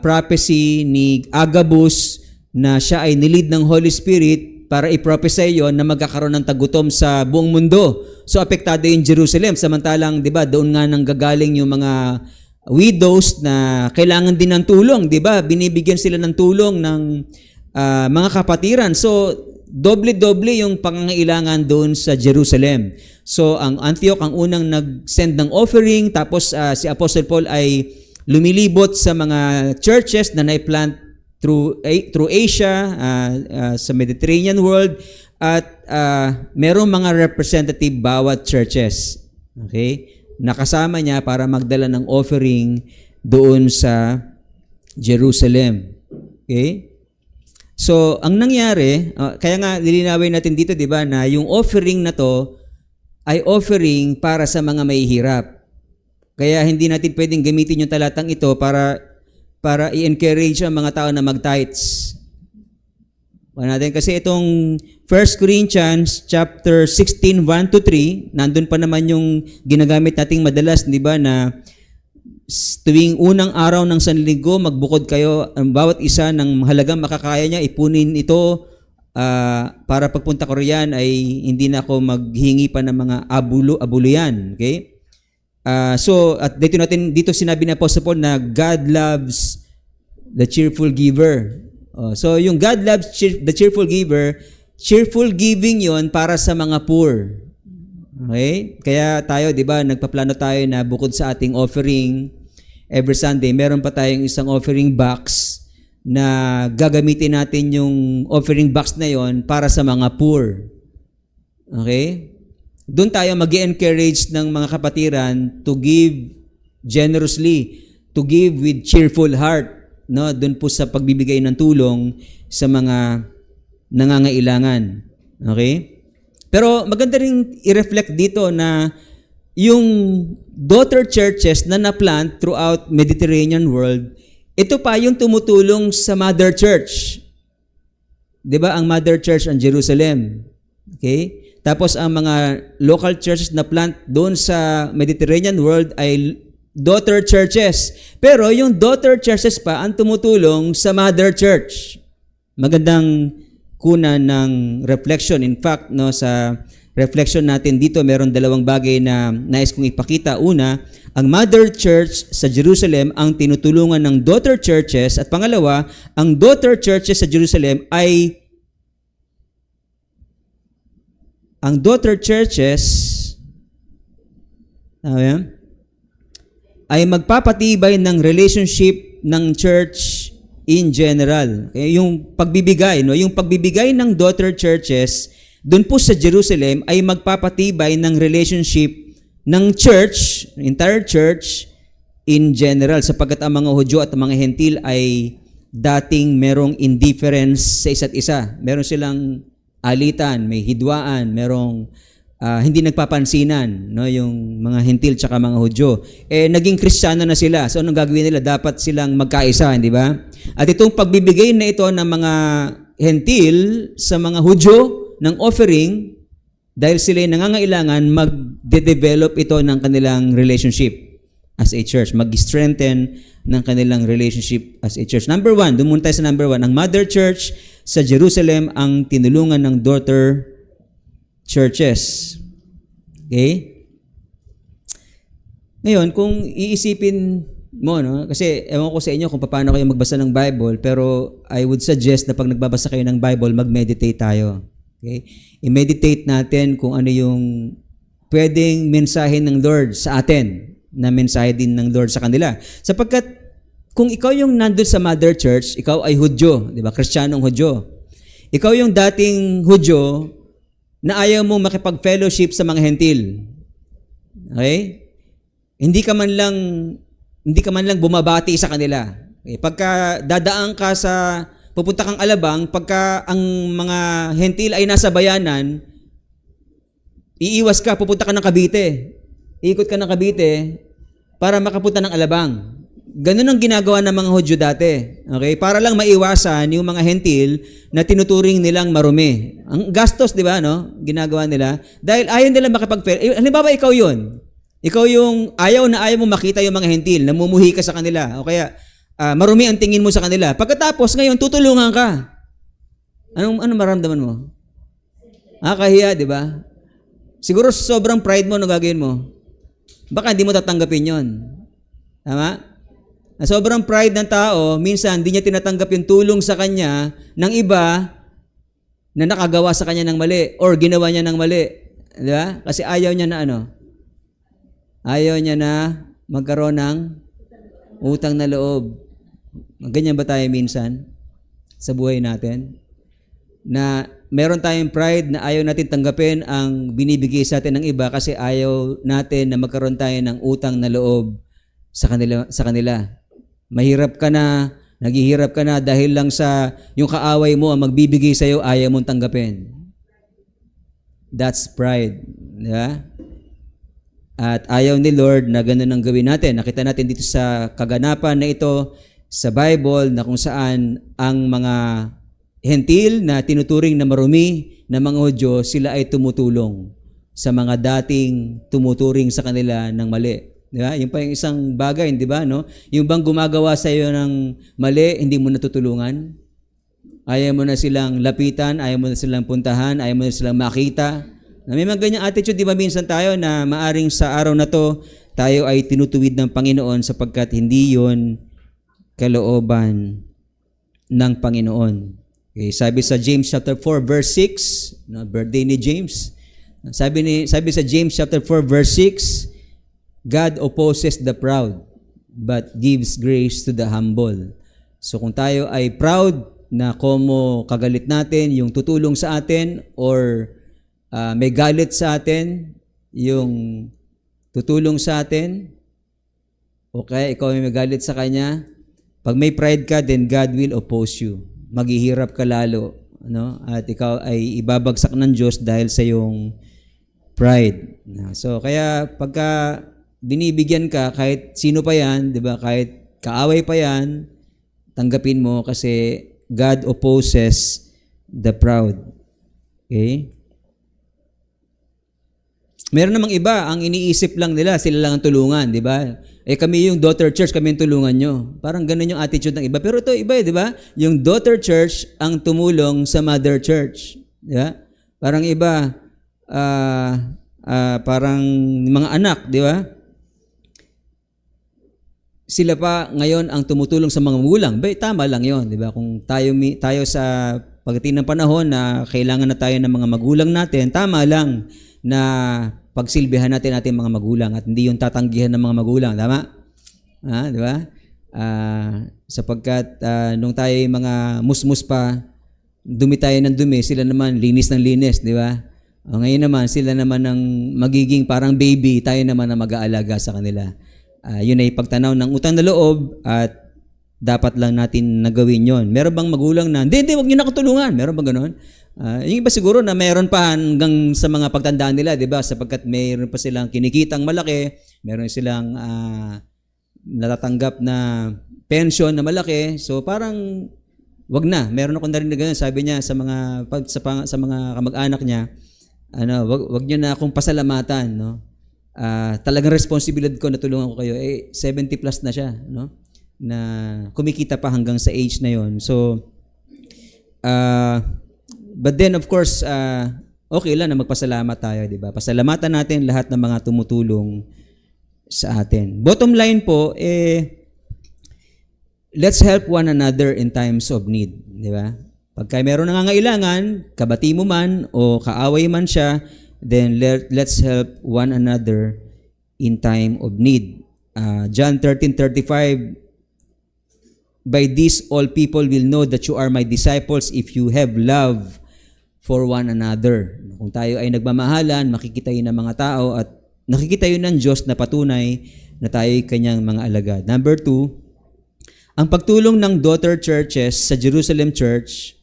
prophecy ni Agabus na siya ay nilid ng Holy Spirit para i-prophesy yon na magkakaroon ng tagutom sa buong mundo. So apektado yung Jerusalem. Samantalang, di ba, doon nga nang gagaling yung mga widows na kailangan din ng tulong, di ba? Binibigyan sila ng tulong ng mga kapatiran. So doble-doble yung pangangailangan doon sa Jerusalem. So ang Antioch ang unang nag-send ng offering, tapos si Apostle Paul ay lumilibot sa mga churches na na-plant through Asia, sa Mediterranean world, at merong mga representative bawat churches. Okay? Nakasama niya para magdala ng offering doon sa Jerusalem. Okay? So, ang nangyari, kaya nga lilinawin natin dito, di ba, na yung offering na to ay offering para sa mga mahihirap. Kaya hindi natin pwedeng gamitin yung talatang ito para i-encourage ang mga tao na mag-tithes. natin kasi itong 1 Corinthians chapter 16, 1-3, nandun pa naman yung ginagamit nating madalas, di ba, na tuwing unang araw ng Sanlinggo, magbukod kayo, ang bawat isa ng mahalagang makakaya niya, ipunin ito para pagpunta ko riyan ay hindi na ako maghingi pa ng mga abuluyan. Okay? So, at dito sinabi ni Apostle Paul na God loves the cheerful giver. So, yung God loves the cheerful giver, cheerful giving yon para sa mga poor. Okay? Kaya tayo, di ba, nagpaplano tayo na bukod sa ating offering, every Sunday, meron pa tayong isang offering box na gagamitin natin yung offering box na yon para sa mga poor. Okay? Doon tayo mag-encourage ng mga kapatiran to give generously, to give with cheerful heart. No, doon po sa pagbibigay ng tulong sa mga nangangailangan. Okay? Pero maganda ring i-reflect dito na yung daughter churches na na-plant throughout Mediterranean world, ito pa yung tumutulong sa mother church. 'Di ba? Ang mother church ang Jerusalem. Okay? Tapos ang mga local churches na plant doon sa Mediterranean world ay daughter churches. Pero yung daughter churches pa ang tumutulong sa mother church. Magandang kunan ng reflection. In fact, no, sa reflection natin dito, meron dalawang bagay na nais kong ipakita. Una, ang mother church sa Jerusalem ang tinutulungan ng daughter churches. At pangalawa, ang daughter churches sa Jerusalem ay ay magpapatibay ng relationship ng church in general. Okay? Yung pagbibigay, no? Yung pagbibigay ng daughter churches doon po sa Jerusalem ay magpapatibay ng relationship ng church, entire church in general, sapagkat ang mga Hudyo at ang mga Hentil ay dating merong indifference sa isa't isa. Meron silang alitan, may hidwaan, merong hindi nagpapansinan, no, yung mga Hentil tsaka mga Hudyo. Naging Kristiyano na sila. So anong gagawin nila? Dapat silang magkaisa, hindi ba? At itong pagbibigay na ito ng mga Hentil sa mga Hudyo ng offering, dahil sila nangangailangan, mag-develop ito ng kanilang relationship as a church. Mag-strengthen ng kanilang relationship as a church. Number 1, doon muna tayo sa number 1. Ang mother church sa Jerusalem ang tinulungan ng daughter churches. Okay? Ngayon, kung iisipin mo, no? Kasi ewan ko sa inyo kung paano kayo magbasa ng Bible, pero I would suggest na pag nagbabasa kayo ng Bible, mag-meditate tayo. Okay? I-meditate natin kung ano yung pwedeng mensahe ng Lord sa atin, na mensahe din ng Lord sa kanila. Sapagkat kung ikaw yung nandun sa mother church, ikaw ay Hudyo, di ba? Kristiyanong Hudyo. Ikaw yung dating Hudyo na ayaw mo makipag-fellowship sa mga Hentil. Okay? Hindi ka man lang bumabati sa kanila. Okay? Pagka dadaan ka sa pupunta kang Alabang, pagka ang mga Hentil ay nasa bayanan, iiwas ka, pupunta ka ng Cavite. Iikot ka ng Cavite para makapunta ng Alabang. Ganun ang ginagawa ng mga Hudyo dati. Okay? Para lang maiwasan yung mga Hentil na tinuturing nilang marumi. Ang gastos, di ba, no? Ginagawa nila. Dahil ayaw nila halimbawa, ikaw yun. Ikaw yung ayaw mo makita yung mga Hentil, namumuhi ka sa kanila. O kaya, marumi ang tingin mo sa kanila. Pagkatapos, ngayon, tutulungan ka. Anong maramdaman mo? Kahiya, di ba? Siguro sobrang pride mo, ano gagawin mo? Baka hindi mo tatanggapin yon. Tama? Sobrang pride ng tao, minsan hindi niya tinatanggap yung tulong sa kanya ng iba na nakagawa sa kanya ng mali or ginawa niya ng mali. Di ba? Kasi ayaw niya na Ayaw niya na magkaroon ng utang na loob. Ganyan ba tayo minsan sa buhay natin? Na meron tayong pride na ayaw natin tanggapin ang binibigay sa atin ng iba kasi ayaw natin na magkaroon tayo ng utang na loob sa kanila. Mahirap ka na, naghihirap ka na dahil lang sa yung kaaway mo ang magbibigay sa iyo, ayaw mong tanggapin. That's pride. Diba? At ayaw ni Lord na ganun ang gawin natin. Nakita natin dito sa kaganapan na ito sa Bible na kung saan ang mga hentil na tinuturing na marumi na mga Hudyo, sila ay tumutulong sa mga dating tumuturing sa kanila ng mali. Di ba? Yung pa yung isang bagay, di ba? No? Yung bang gumagawa sa iyo ng mali, hindi mo natutulungan? Ayaw mo na silang lapitan, ayaw mo na silang puntahan, ayaw mo na silang makita. Na may mga ganyang attitude, di ba minsan tayo na maaring sa araw na to, tayo ay tinutuwid ng Panginoon sapagkat hindi yon kalooban ng Panginoon. Okay, sabi sa James chapter 4 verse 6, no, birthday ni James. Sabi sa James chapter 4 verse 6, God opposes the proud but gives grace to the humble. So kung tayo ay proud na komo kagalit natin, yung tutulong sa atin or may galit sa atin, yung tutulong sa atin, okay, ikaw ay may galit sa kanya, pag may pride ka, then God will oppose you. Maghihirap ka lalo, no? At ikaw ay ibabagsak ng Diyos dahil sa iyong pride. So kaya pagka binibigyan ka, kahit sino pa yan, di ba? Kahit kaaway pa yan, tanggapin mo kasi God opposes the proud. Okay? Meron namang iba, ang iniisip lang nila, sila lang ang tulungan, di ba? Kami yung daughter church, kami yung tulungan nyo. Parang ganun yung attitude ng iba. Pero ito iba, di ba? Yung daughter church ang tumulong sa mother church. Di ba? Parang iba, parang mga anak, di ba? Sila pa ngayon ang tumutulong sa mga magulang. Tama lang yon, di ba? Kung tayo sa pagdating ng panahon na kailangan na tayo ng mga magulang natin, tama lang na pagsilbihan natin mga magulang at hindi yung tatanggihan ng mga magulang. Tama? Di ba? Sapagkat nung tayo mga musmus pa, dumi tayo ng dumi, sila naman linis ng linis, di ba? Ngayon naman, sila naman ang magiging parang baby, tayo naman ang mag-aalaga sa kanila. Yun ay pagtanaw ng utang na loob at dapat lang natin nagawin yon. Meron bang magulang na, hindi, wag niyo na katulungan? Meron bang gano'n? Yung iba siguro na meron pa hanggang sa mga pagtandaan nila, di ba? Sapagkat meron pa silang kinikitang malaki, meron silang natatanggap na pension na malaki. So parang wag na. Meron ako narinig na gano'n. Sabi niya sa mga kamag-anak niya, wag niyo na akong pasalamatan, no? Talagang responsibilidad ko na tulungan ko kayo. 70 plus na siya, no? Na kumikita pa hanggang sa age na yon. So but then of course okay lang na magpasalamat tayo, di ba? Pasalamatan natin lahat ng mga tumutulong sa atin. Bottom line po, let's help one another in times of need, di ba? Pagka meron nangangailangan, kabati mo man o kaaway man siya, then let's help one another in time of need. John 13:35, by this all people will know that you are my disciples if you have love for one another. Kung tayo ay nagmamahalan, makikita yun ng mga tao at nakikita yun ng Diyos na patunay na tayo ay kanyang mga alagad. Number 2, ang pagtulong ng daughter churches sa Jerusalem Church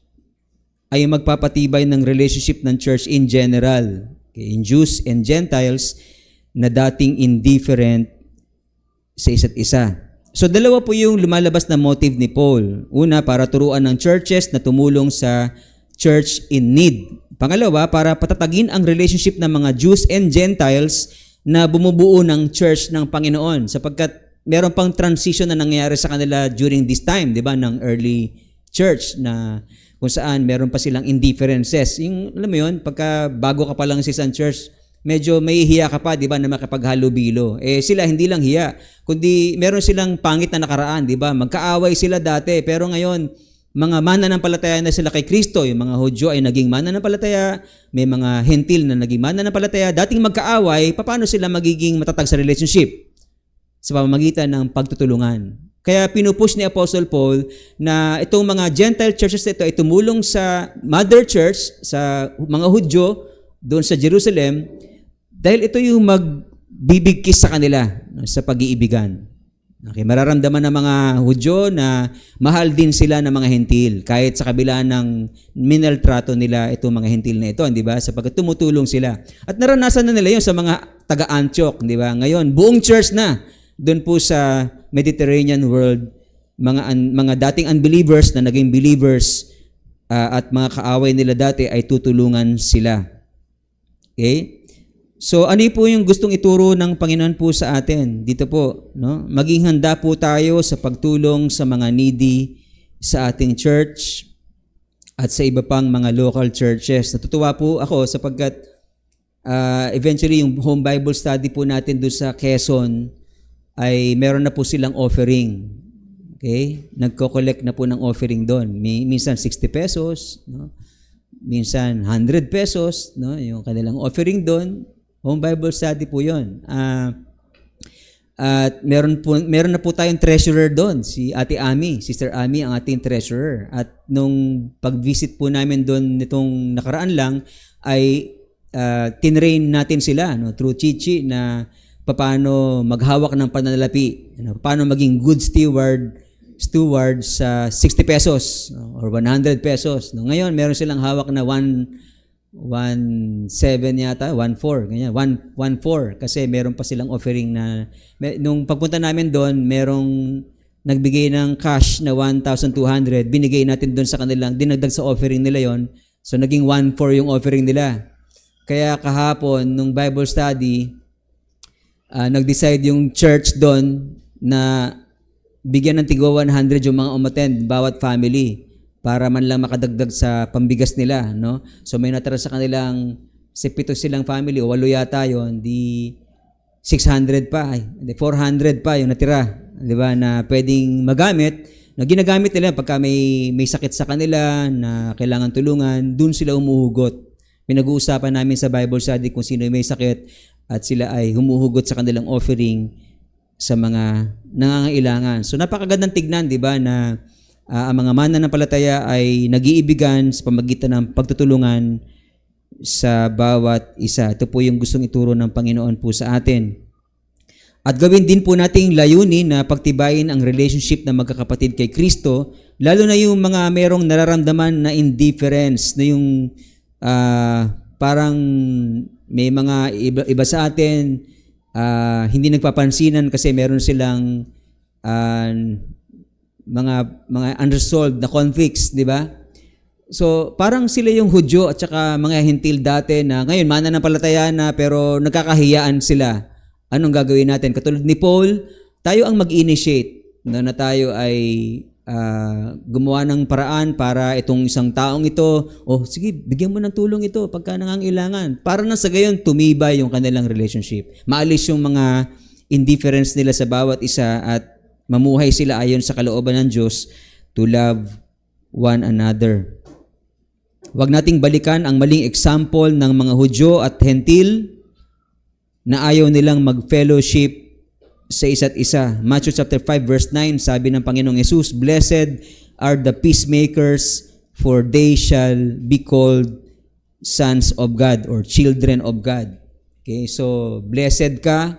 ay magpapatibay ng relationship ng church in general, in Jews and Gentiles na dating indifferent sa isa't isa. So dalawa po yung lumalabas na motive ni Paul. Una, para turuan ng churches na tumulong sa church in need. Pangalawa, para patatagin ang relationship ng mga Jews and Gentiles na bumubuo ng church ng Panginoon. Sapagkat meron pang transition na nangyayari sa kanila during this time, di ba, ng early church na kung saan meron pa silang indifferences. Yung, alam mo yun, pagka bago ka pa lang sa isang church, medyo may hiya ka pa, di ba, na makipaghalubilo. Sila hindi lang hiya, kundi meron silang pangit na nakaraan, di ba? Magkaaway sila dati, pero ngayon, mga mananampalataya na sila kay Kristo. Yung mga Hudyo ay naging mananampalataya, may mga hentil na naging mananampalataya. Dating magkaaway, paano sila magiging matatag sa relationship? Sa pamamagitan ng pagtutulungan. Kaya pinupush ni Apostle Paul na itong mga Gentile churches ito ay tumulong sa mother church, sa mga Hudyo, doon sa Jerusalem, dahil ito yung magbibigkis sa kanila sa pag-iibigan. Okay, mararamdaman ng mga Hudyo na mahal din sila ng mga hentil, kahit sa kabila ng minaltrato nila itong mga hentil na ito, di ba? Sapagkat tumutulong sila. At naranasan na nila yun sa mga taga-Antioch, di ba? Ngayon, buong church na, doon po sa Mediterranean world, mga dating unbelievers na naging believers, at mga kaaway nila dati ay tutulungan sila. Okay? So ano po yung gustong ituro ng Panginoon po sa atin? Dito po, no? Maging handa po tayo sa pagtulong sa mga needy sa ating church at sa iba pang mga local churches. Natutuwa po ako sapagkat eventually yung home Bible study po natin doon sa Quezon ay meron na po silang offering. Okay? Nagko-collect na po ng offering doon. Minsan 60 pesos, no? Minsan 100 pesos, no? Yung kanilang offering doon. Home Bible study po 'yon. At meron na po tayong treasurer doon, si Ate Ami, Sister Ami ang ating treasurer. At nung pag-visit po namin doon nitong nakaraan lang ay tinrain natin sila, no, through Chichi na paano maghawak ng pananalapi, paano maging good steward sa 60 pesos, no, or 100 pesos. No, ngayon meron silang hawak na 1.7 yata, 1.4, ganyan, 1.4 kasi meron pa silang offering na nung pagpunta namin doon, merong nagbigay ng cash na 1,200, binigay natin doon sa kanilang, dinagdag sa offering nila yon. So naging 1.4 yung offering nila. Kaya kahapon nung Bible study, nag-decide yung church doon na bigyan ng tigwa 100 yung mga umattend bawat family, para man lang makadagdag sa pambigas nila, no? So may natira sa kanilang 7 silang family, o 8 yata yon, di 600 pa, 400 pa yung natira, di ba, na pwedeng magamit, na ginagamit nila pagka may sakit sa kanila na kailangan tulungan, dun sila umuhugot. Pinag-uusapan namin sa Bible study kung sino may sakit at sila ay humuhugot sa kanilang offering sa mga nangangailangan. So napakagandang tignan, di ba, na ang mga mananampalataya ay nag-iibigan sa pamagitan ng pagtutulungan sa bawat isa. Ito po yung gustong ituro ng Panginoon po sa atin. At gawin din po nating layunin na pagtibayin ang relationship ng magkakapatid kay Kristo, lalo na yung mga merong nararamdaman na indifference, na yung parang may mga iba sa atin hindi nagpapansinan kasi meron silang mga unresolved na conflicts, di ba? So, parang sila yung Hudyo at saka mga Hintil dati na ngayon mananampalataya na pero nagkakahiyaan sila. Anong gagawin natin? Katulad ni Paul, tayo ang mag-initiate, no, na tayo ay gumawa ng paraan para itong isang taong ito, sige, bigyan mo ng tulong ito pagka nangangailangan. Para na sa gayon, tumibay yung kanilang relationship. Maalis yung mga indifference nila sa bawat isa at mamuhay sila ayon sa kalooban ng Diyos to love one another. Huwag nating balikan ang maling example ng mga Hudyo at Hentil na ayaw nilang mag-fellowship sa isa't isa. Matthew chapter 5 verse 9, sabi ng Panginoong Yesus, "Blessed are the peacemakers, for they shall be called sons of God," or children of God. Okay, so blessed ka,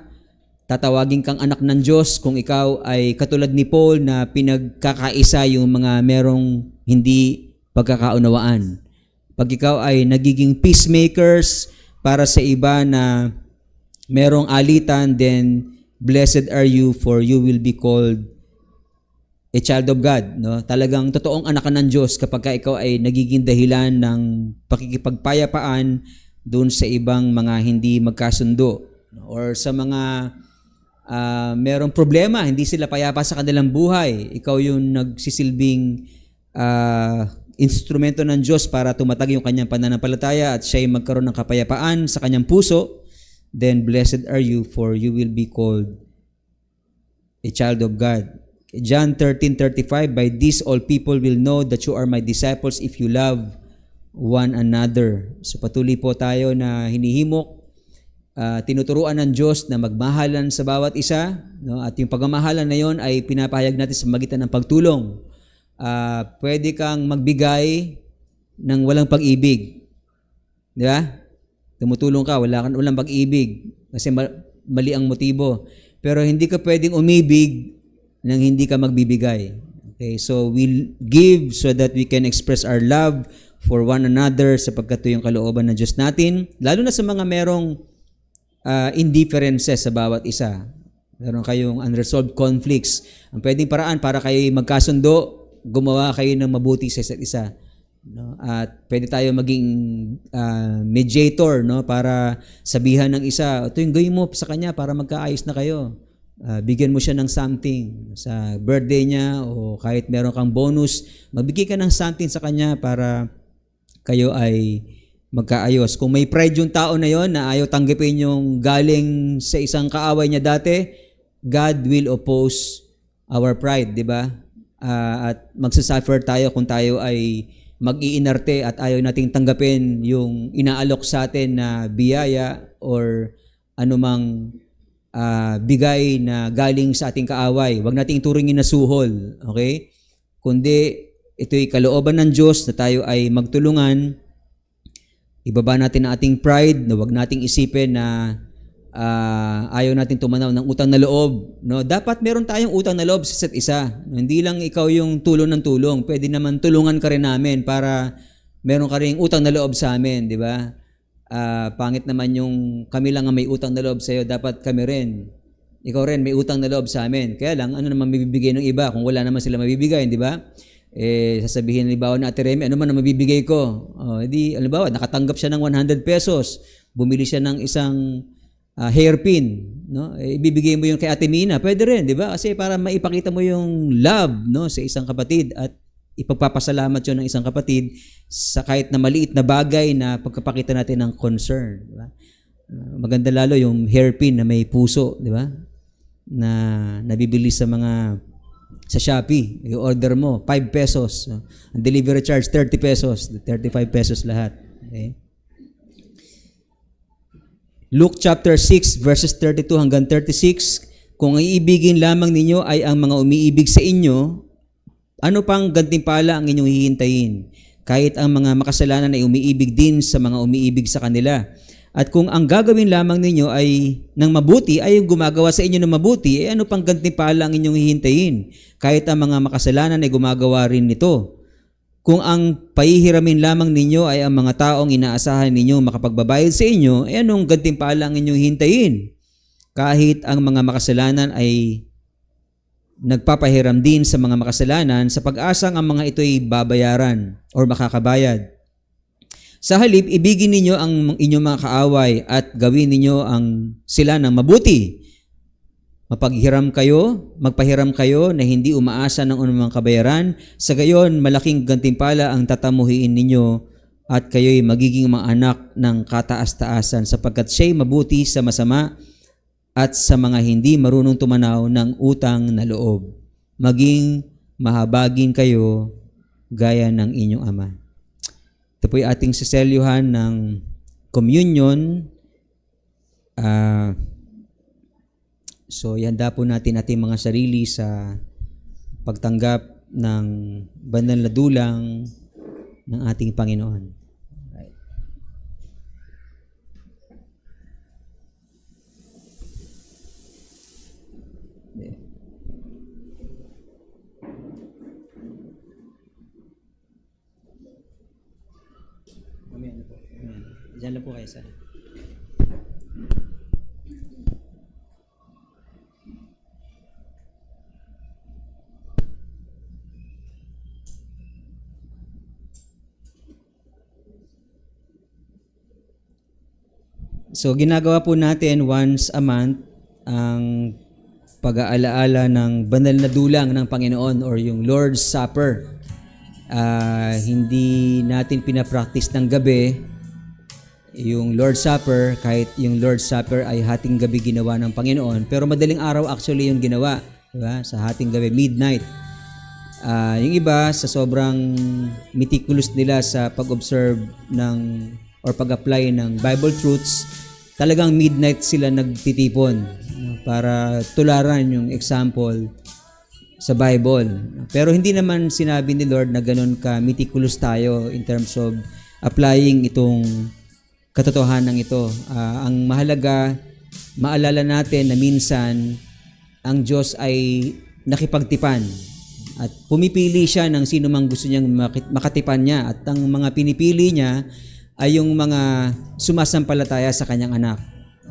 tatawagin kang anak ng Diyos kung ikaw ay katulad ni Paul na pinagkakaisa yung mga merong hindi pagkakaunawaan. Pag ikaw ay nagiging peacemakers para sa iba na merong alitan, then blessed are you, for you will be called a child of God. No? Talagang totoong anak ka ng Diyos kapag ikaw ay nagiging dahilan ng pakikipagpayapaan doon sa ibang mga hindi magkasundo, or sa mga merong problema, hindi sila payapa sa kanilang buhay. Ikaw yung nagsisilbing instrumento ng Diyos para tumatag yung kanyang pananampalataya at siya ay magkaroon ng kapayapaan sa kanyang puso. Then blessed are you, for you will be called a child of God. John 13:35, "By this all people will know that you are my disciples if you love one another." So patuloy po tayo na hinihimok, tinuturuan ng Diyos na magmahalan sa bawat isa, no? At yung pagmamahalan na yon ay pinapahayag natin sa magitan ng pagtulong. Pwede kang magbigay ng walang pag-ibig, di ba? Tumutulong ka, walang pag-ibig kasi mali ang motibo. Pero hindi ka pwedeng umibig nang hindi ka magbibigay. Okay, so we'll give so that we can express our love for one another sapagkat ito yung kalooban ng Diyos natin, lalo na sa mga merong indifferences sa bawat isa. Meron kayong unresolved conflicts. Ang pwedeng paraan para kayo magkasundo, gumawa kayo ng mabuti sa isa't isa. no? At pwede tayo maging mediator, no, para sabihan ng isa, ito yung gawin mo sa kanya para magkaayos na kayo. Bigyan mo siya ng something sa birthday niya, o kahit meron kang bonus, magbigay ka ng something sa kanya para kayo ay magkaayos. Kung may pride yung tao na yon na ayaw tanggapin yung galing sa isang kaaway niya dati, God will oppose our pride, di ba? At magsasuffer tayo kung tayo ay mag-iinarte at ayaw nating tanggapin yung inaalok sa atin na biyaya or anumang bigay na galing sa ating kaaway. Huwag nating turingin na suhol, okay? Kundi ito'y kalooban ng Diyos na tayo ay magtulungan. Ibaba natin ang ating pride, na huwag nating isipin na ayaw natin tumanaw ng utang na loob. No? Dapat meron tayong utang na loob sa isa't isa. Hindi lang ikaw yung tulong ng tulong. Pwede naman tulungan ka rin namin para meron ka rin utang na loob sa amin, di ba? Pangit naman yung kami lang ang may utang na loob sa iyo, dapat kami rin. Ikaw rin may utang na loob sa amin. Kaya lang, ano naman mabibigay ng iba kung wala naman sila mabibigay, di ba? Sasabihin halimbawa na Ate Remy, ano man ang mabibigay ko? Halimbawa, nakatanggap siya ng 100 pesos, bumili siya ng isang hairpin, no? Ibibigay mo yung kay Ate Mina, pwede rin, di ba? Kasi para maipakita mo yung love, no, sa isang kapatid at ipagpapasalamat yun ng isang kapatid sa kahit na maliit na bagay na pagkapakita natin ng concern, di ba? Maganda lalo yung hairpin na may puso, di ba? Na nabibili sa Shopee, yung order mo, 5 pesos. Ang delivery charge, 30 pesos. 35 pesos lahat. Okay? Luke chapter 6, verses 32 hanggang 36, kung ang iibigin lamang ninyo ay ang mga umiibig sa inyo, ano pang gantimpala ang inyong hihintayin? Kahit ang mga makasalanan ay umiibig din sa mga umiibig sa kanila. At kung ang gagawin lamang ninyo ay ng mabuti, ay yung gumagawa sa inyo ng mabuti, ano pang gantimpala ang inyong hihintayin? Kahit ang mga makasalanan ay gumagawa rin nito. Kung ang pahihiramin lamang ninyo ay ang mga taong inaasahan ninyo makapagbabayad sa inyo, anong gantimpala ang inyong hihintayin? Kahit ang mga makasalanan ay nagpapahiram din sa mga makasalanan sa pag-asang ang mga ito'y babayaran o makakabayad. Sa halip, ibigin ninyo ang inyong mga kaaway at gawin ninyo sila ng mabuti. Magpahiram kayo na hindi umaasa ng anumang kabayaran. Sa gayon, malaking gantimpala ang tatamuhin ninyo at kayo'y magiging mga anak ng kataas-taasan sapagkat siya'y mabuti sa masama at sa mga hindi marunong tumanaw ng utang na loob. Maging mahabagin kayo gaya ng inyong Ama. Ito po yung ating siselyuhan ng communion. So, ihanda po natin ating mga sarili sa pagtanggap ng banal na dulang ng ating Panginoon. Right. Diyan lang po kayo sa... So, ginagawa po natin once a month ang pag-aalaala ng banal na dulang ng Panginoon or yung Lord's Supper. Hindi natin pinapractice ng gabi yung Lord's Supper, kahit yung Lord's Supper ay hating gabi ginawa ng Panginoon, pero madaling araw actually yung ginawa, diba? Sa hating gabi, midnight. Yung iba, sa sobrang meticulous nila sa pag-observe or pag-apply ng Bible truths, talagang midnight sila nagtitipon para tularan yung example sa Bible. Pero hindi naman sinabi ni Lord na ganun ka meticulous tayo in terms of applying itong katotohanan ito. Ang mahalaga, maalala natin na minsan ang Diyos ay nakipagtipan at pumipili siya ng sino mang gusto niyang makatipan niya, at ang mga pinipili niya ay yung mga sumasampalataya sa kanyang anak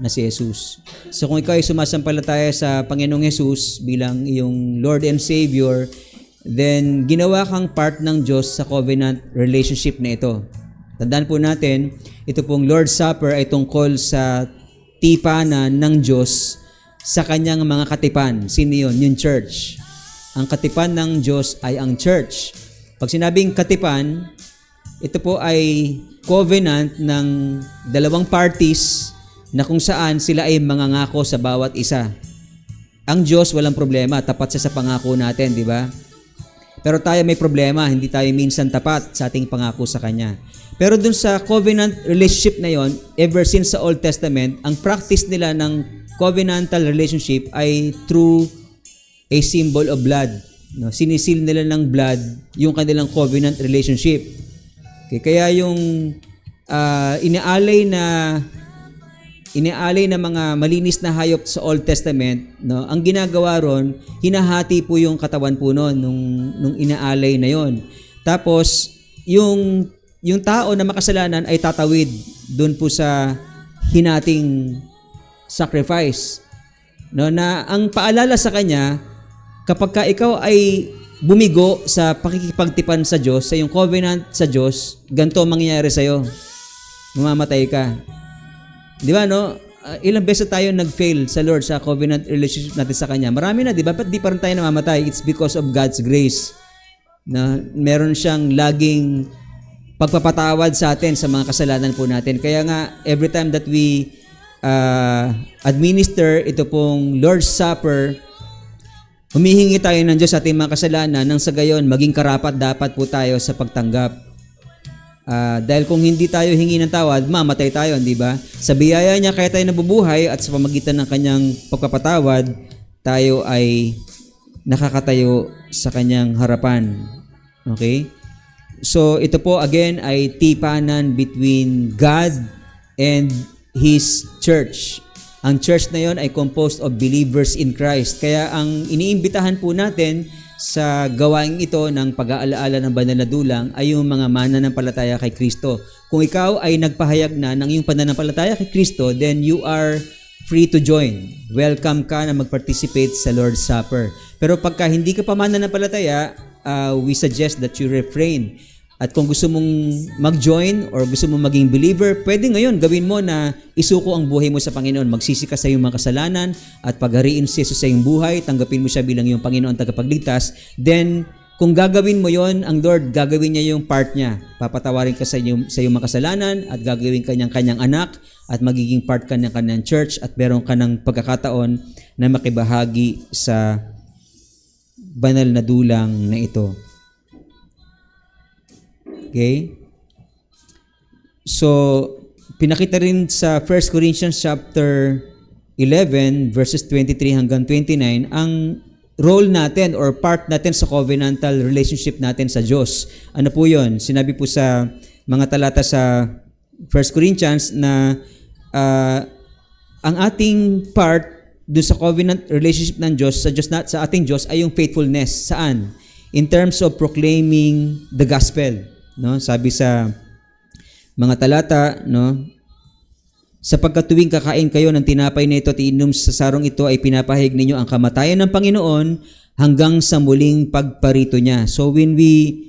na si Jesus. So kung ikaw ay sumasampalataya sa Panginoong Jesus bilang iyong Lord and Savior, then ginawa kang part ng Diyos sa covenant relationship na ito. Tandaan po natin, ito pong Lord's Supper ay tungkol sa tipanan ng Diyos sa kanyang mga katipan. Sino yun? Yung church. Ang katipan ng Diyos ay ang church. Pag sinabing katipan, ito po ay covenant ng dalawang parties na kung saan sila ay mangangako sa bawat isa. Ang Diyos walang problema, tapat siya sa pangako natin, di ba? Pero tayo may problema, hindi tayo minsan tapat sa ating pangako sa Kanya. Pero dun sa covenant relationship na yon, ever since sa Old Testament, ang practice nila ng covenantal relationship ay through a symbol of blood. No? Sinisil nila ng blood yung kanilang covenant relationship. Okay, kaya yung inaalay na mga malinis na hayop sa Old Testament, no, ang ginagawa ron, hinahati po yung katawan po noon nung inaalay na yon. Tapos yung tao na makasalanan ay tatawid doon po sa hinating sacrifice. No, na ang paalala sa kanya, kapag ka ikaw ay bumigo sa pakikipagtipan sa Diyos, sa iyong covenant sa Diyos, ganito ang mangyayari sa iyo. Mamamatay ka. Di ba, no? Ilang beses tayo nag-fail sa Lord sa covenant relationship natin sa Kanya. Marami na, di ba? Ba't di pa rin tayo namamatay? It's because of God's grace. Na meron siyang laging pagpapatawad sa atin sa mga kasalanan po natin. Kaya nga, every time that we administer ito pong Lord's Supper, humihingi tayo ng Diyos sa ating mga kasalanan nang sa gayon maging karapat dapat po tayo sa pagtanggap. Dahil kung hindi tayo hingi ng tawad, mamatay tayo, di ba? Sa biyaya niya kaya tayo nabubuhay at sa pamagitan ng kanyang pagpapatawad, tayo ay nakakatayo sa kanyang harapan. Okay? So ito po again ay tipanan between God and His church. Ang church na yon ay composed of believers in Christ. Kaya ang iniimbitahan po natin sa gawaing ito ng pag-aalaala ng banal na dulang ay yung mga mananampalataya kay Kristo. Kung ikaw ay nagpahayag na ng iyong pananampalataya kay Kristo, then you are free to join. Welcome ka na mag-participate sa Lord's Supper. Pero pagka hindi ka pa mananampalataya, we suggest that you refrain. At kung gusto mong mag-join or gusto mong maging believer, pwede ngayon gawin mo na isuko ang buhay mo sa Panginoon. Magsisi ka sa iyong mga kasalanan at paghariin si Jesus sa iyong buhay, tanggapin mo siya bilang iyong Panginoon tagapagligtas. Then, kung gagawin mo yon, ang Lord gagawin niya yung part niya. Papatawarin ka sa iyong mga kasalanan at gagawin ka niyang kanyang anak at magiging part ka ng kanyang church at meron ka ng pagkakataon na makibahagi sa banal na dulang na ito. Okay? So, pinakita rin sa 1 Corinthians chapter 11 verses 23 hanggang 29 ang role natin or part natin sa covenantal relationship natin sa Diyos. Ano po 'yon? Sinabi po sa mga talata sa 1 Corinthians na ang ating part doon sa covenant relationship ng Diyos sa ating Diyos ay yung faithfulness. Saan? In terms of proclaiming the gospel. No, sabi sa mga talata, no, sapagkat tuwing kakain kayo ng tinapay na ito at iinom sa sarong ito ay pinapahayag ninyo ang kamatayan ng Panginoon hanggang sa muling pagparito niya. So when we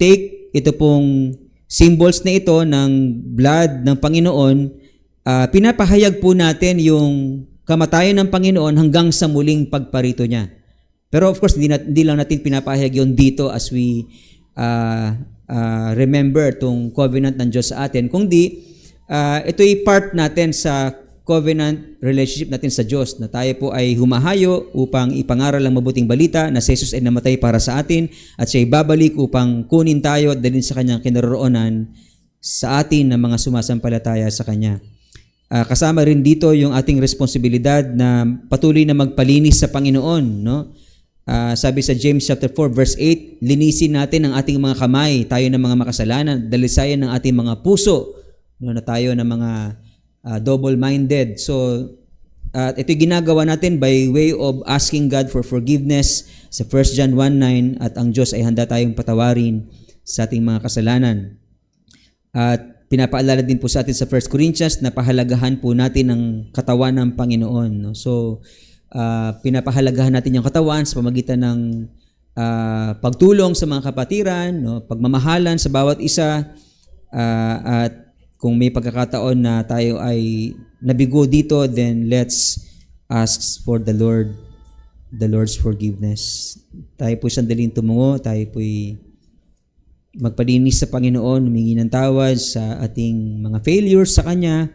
take ito pong symbols na ito ng blood ng Panginoon, pinapahayag po natin yung kamatayan ng Panginoon hanggang sa muling pagparito niya. Pero of course, hindi lang natin pinapahayag yun dito as we remember itong covenant ng Diyos sa atin, kundi ito'y part natin sa covenant relationship natin sa Diyos, na tayo po ay humahayo upang ipangaral ang mabuting balita na si Jesus ay namatay para sa atin at siya ay babalik upang kunin tayo at dalhin sa kanyang kinaroroonan sa atin na mga sumasampalataya sa Kanya. Kasama rin dito yung ating responsibilidad na patuloy na magpalinis sa Panginoon, no? Sabi sa James chapter 4 verse 8, linisin natin ang ating mga kamay, tayo ng mga makasalanan, dalisayan ng ating mga puso, no, na tayo ng mga double-minded. So, ito'y ginagawa natin by way of asking God for forgiveness sa 1 John 1:9 at ang Diyos ay handa tayong patawarin sa ating mga kasalanan. At pinapaalala din po sa atin sa 1 Corinthians na pahalagahan po natin ang katawan ng Panginoon. No? So, pinapahalagahan natin yung katawan sa pamagitan ng pagtulong sa mga kapatiran, no, pagmamahalan sa bawat isa, at kung may pagkakataon na tayo ay nabigo dito, then let's ask for the Lord's forgiveness. Tayo po sandaling tumungo, tayo po'y magpalinis sa Panginoon, humingi ng tawad sa ating mga failures sa Kanya.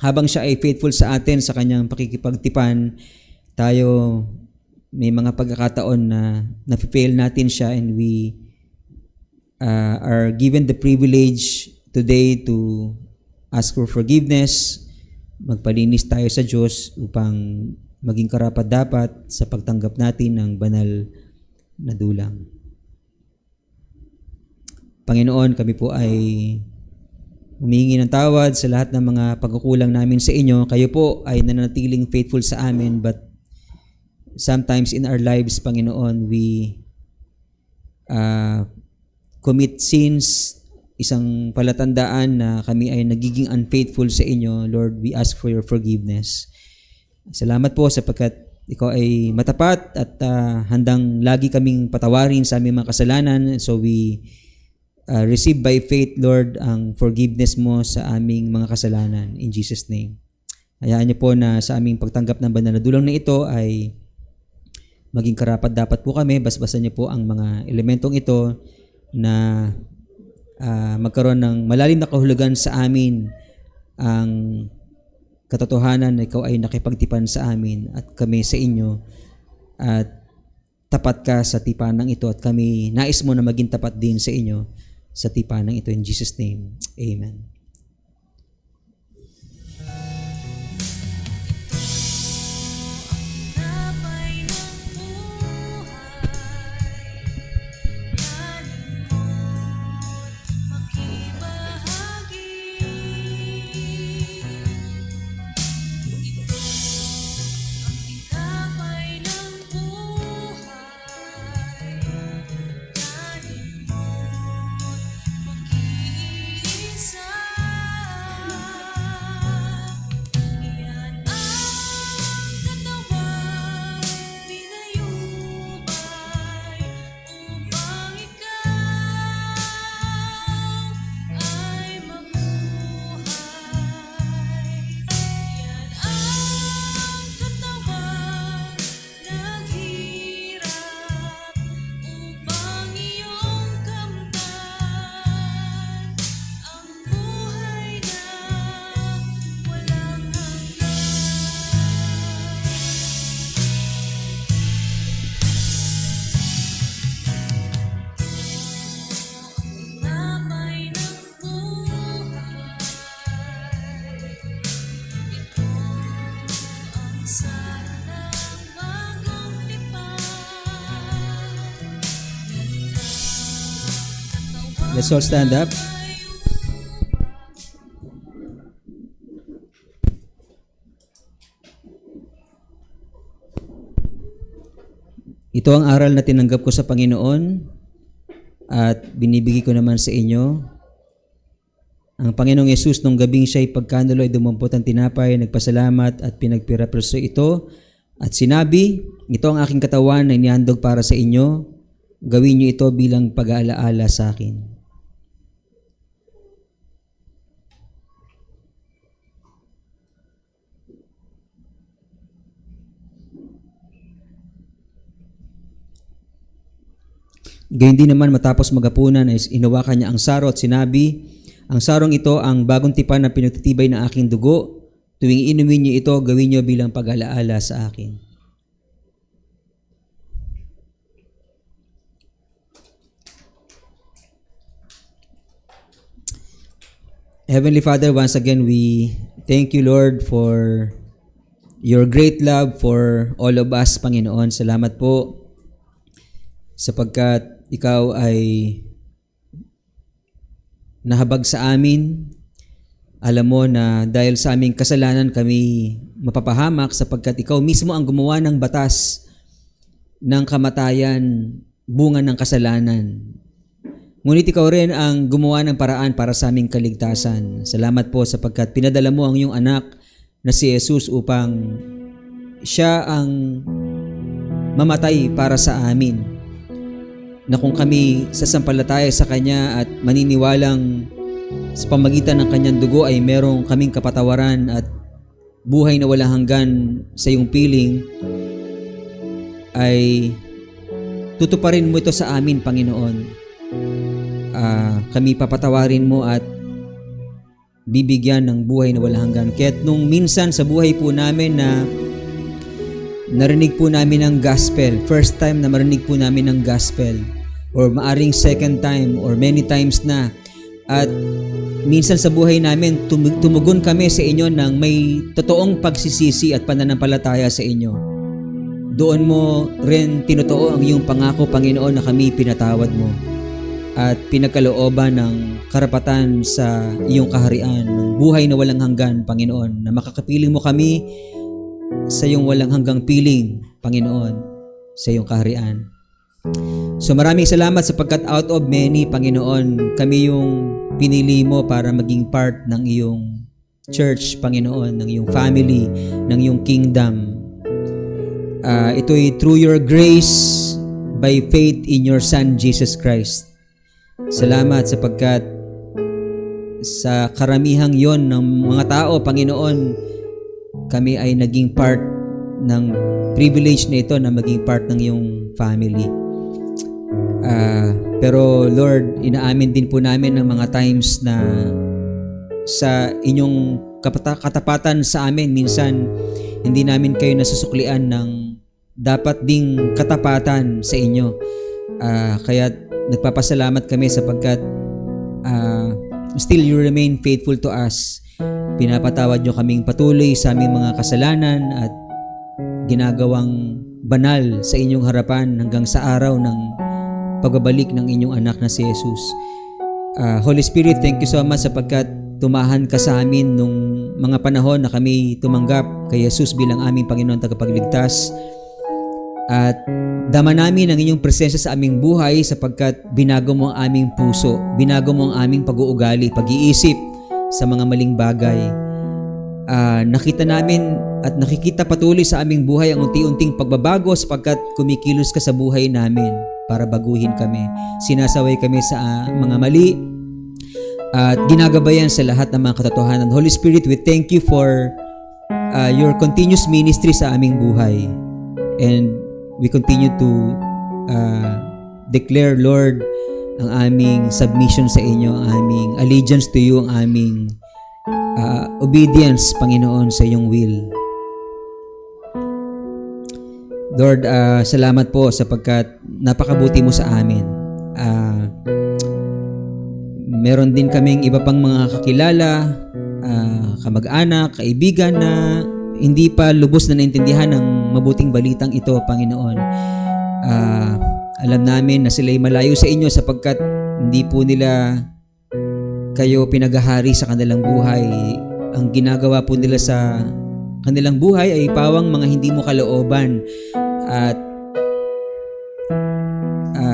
Habang siya ay faithful sa atin sa Kanyang pakikipagtipan, tayo may mga pagkakataon na nafe-fail natin siya, and we are given the privilege today to ask for forgiveness, magpalinis tayo sa Diyos upang maging karapat-dapat sa pagtanggap natin ng banal na dulang. Panginoon, kami po ay humingi ng tawad sa lahat ng mga pagkukulang namin sa inyo. Kayo po ay nananatiling faithful sa amin, but sometimes in our lives, Panginoon, we commit sins. Isang palatandaan na kami ay nagiging unfaithful sa inyo. Lord, we ask for your forgiveness. Salamat po sapagkat ikaw ay matapat at handang lagi kaming patawarin sa aming mga kasalanan. So we receive by faith, Lord, ang forgiveness mo sa aming mga kasalanan. In Jesus' name. Hayaan niyo po na sa aming pagtanggap ng banal na dulang na ito ay maging karapat-dapat po kami. Basbasan niyo po ang mga elementong ito na magkaroon ng malalim na kahulugan sa amin ang katotohanan na ikaw ay nakipagtipan sa amin at kami sa inyo, at tapat ka sa tipanang ito, at kami nais mo na maging tapat din sa inyo sa tipanang ito. In Jesus' name, Amen. Let's all stand up. Ito ang aral na tinanggap ko sa Panginoon at binibigay ko naman sa inyo. Ang Panginoong Yesus nung gabing siya'y pagkanulo ay dumampot ang tinapay, nagpasalamat at pinagpirapreso ito at sinabi, ito ang aking katawan na inihandog para sa inyo. Gawin niyo ito bilang pag-aalaala sa akin. Gayun din naman matapos maghapunan ay hinawakan niya ang saro at sinabi, ang sarong ito ang bagong tipan na pinagtitibay ng aking dugo. Tuwing inumin niyo ito, gawin niyo bilang pag-alaala sa akin. Heavenly Father, once again we thank you, Lord, for your great love for all of us, Panginoon. Salamat po sapagkat ikaw ay nahabag sa amin. Alam mo na dahil sa aming kasalanan kami mapapahamak sapagkat ikaw mismo ang gumawa ng batas ng kamatayan, bunga ng kasalanan. Ngunit ikaw rin ang gumawa ng paraan para sa aming kaligtasan. Salamat po sapagkat pinadala mo ang iyong anak na si Jesus upang siya ang mamatay para sa amin. na kung kami sasampalataya sa Kanya at maniniwalang sa pamagitan ng Kanyang dugo ay merong kaming kapatawaran at buhay na walang hanggan sa iyong piling, ay tutuparin mo ito sa amin, Panginoon. Kami papatawarin mo at bibigyan ng buhay na walang hanggan. Kaya't nung minsan sa buhay po namin na narinig po namin ang gospel, first time na marinig po namin ang gospel, or maaring second time, or many times na, at minsan sa buhay namin, tumugon kami sa inyo ng may totoong pagsisisi at pananampalataya sa inyo. Doon mo rin tinotoo ang iyong pangako, Panginoon, na kami pinatawad mo at pinagkalooban ng karapatan sa iyong kaharian, ng buhay na walang hanggan, Panginoon, na makakapiling mo kami sa iyong walang hanggang piling, Panginoon, sa iyong kaharian. So maraming salamat sapagkat out of many, Panginoon, kami yung pinili mo para maging part ng iyong church, Panginoon, ng iyong family, ng iyong kingdom. Ito'y through your grace, by faith in your Son, Jesus Christ. Salamat sapagkat sa karamihang yon ng mga tao, Panginoon, kami ay naging part ng privilege na ito na maging part ng iyong family. Pero Lord, inaamin din po namin ng mga times na sa inyong katapatan sa amin, minsan hindi namin kayo nasusuklian ng dapat ding katapatan sa inyo. Kaya nagpapasalamat kami sapagkat still you remain faithful to us. Pinapatawad nyo kaming patuloy sa aming mga kasalanan at ginagawang banal sa inyong harapan hanggang sa araw ng pagbabalik ng inyong anak na si Jesus. Holy Spirit, thank you so much sapagkat tumahan ka sa amin nung mga panahon na kami tumanggap kay Jesus bilang aming Panginoon tagapagligtas. At dama namin ang inyong presensya sa aming buhay sapagkat binago mo ang aming puso, binago mo ang aming pag-uugali, pag-iisip sa mga maling bagay. Nakita namin at nakikita patuloy sa aming buhay ang unti-unting pagbabago sapagkat kumikilos ka sa buhay namin para baguhin kami. Sinasaway kami sa mga mali at ginagabayan sa lahat ng mga katotohanan. Holy Spirit, we thank you for your continuous ministry sa aming buhay. And we continue to declare, Lord, ang aming submission sa inyo, ang aming allegiance to you, ang aming obedience, Panginoon, sa iyong will. Lord, salamat po sapagkat napakabuti mo sa amin. Meron din kaming iba pang mga kakilala, kamag-anak, kaibigan na hindi pa lubos na naintindihan ng mabuting balitang ito, Panginoon. Alam namin na sila'y malayo sa inyo sapagkat hindi po nila kayo pinaghahari sa kanilang buhay. Ang ginagawa po nila sa kanilang buhay ay pawang mga hindi mo kalooban. At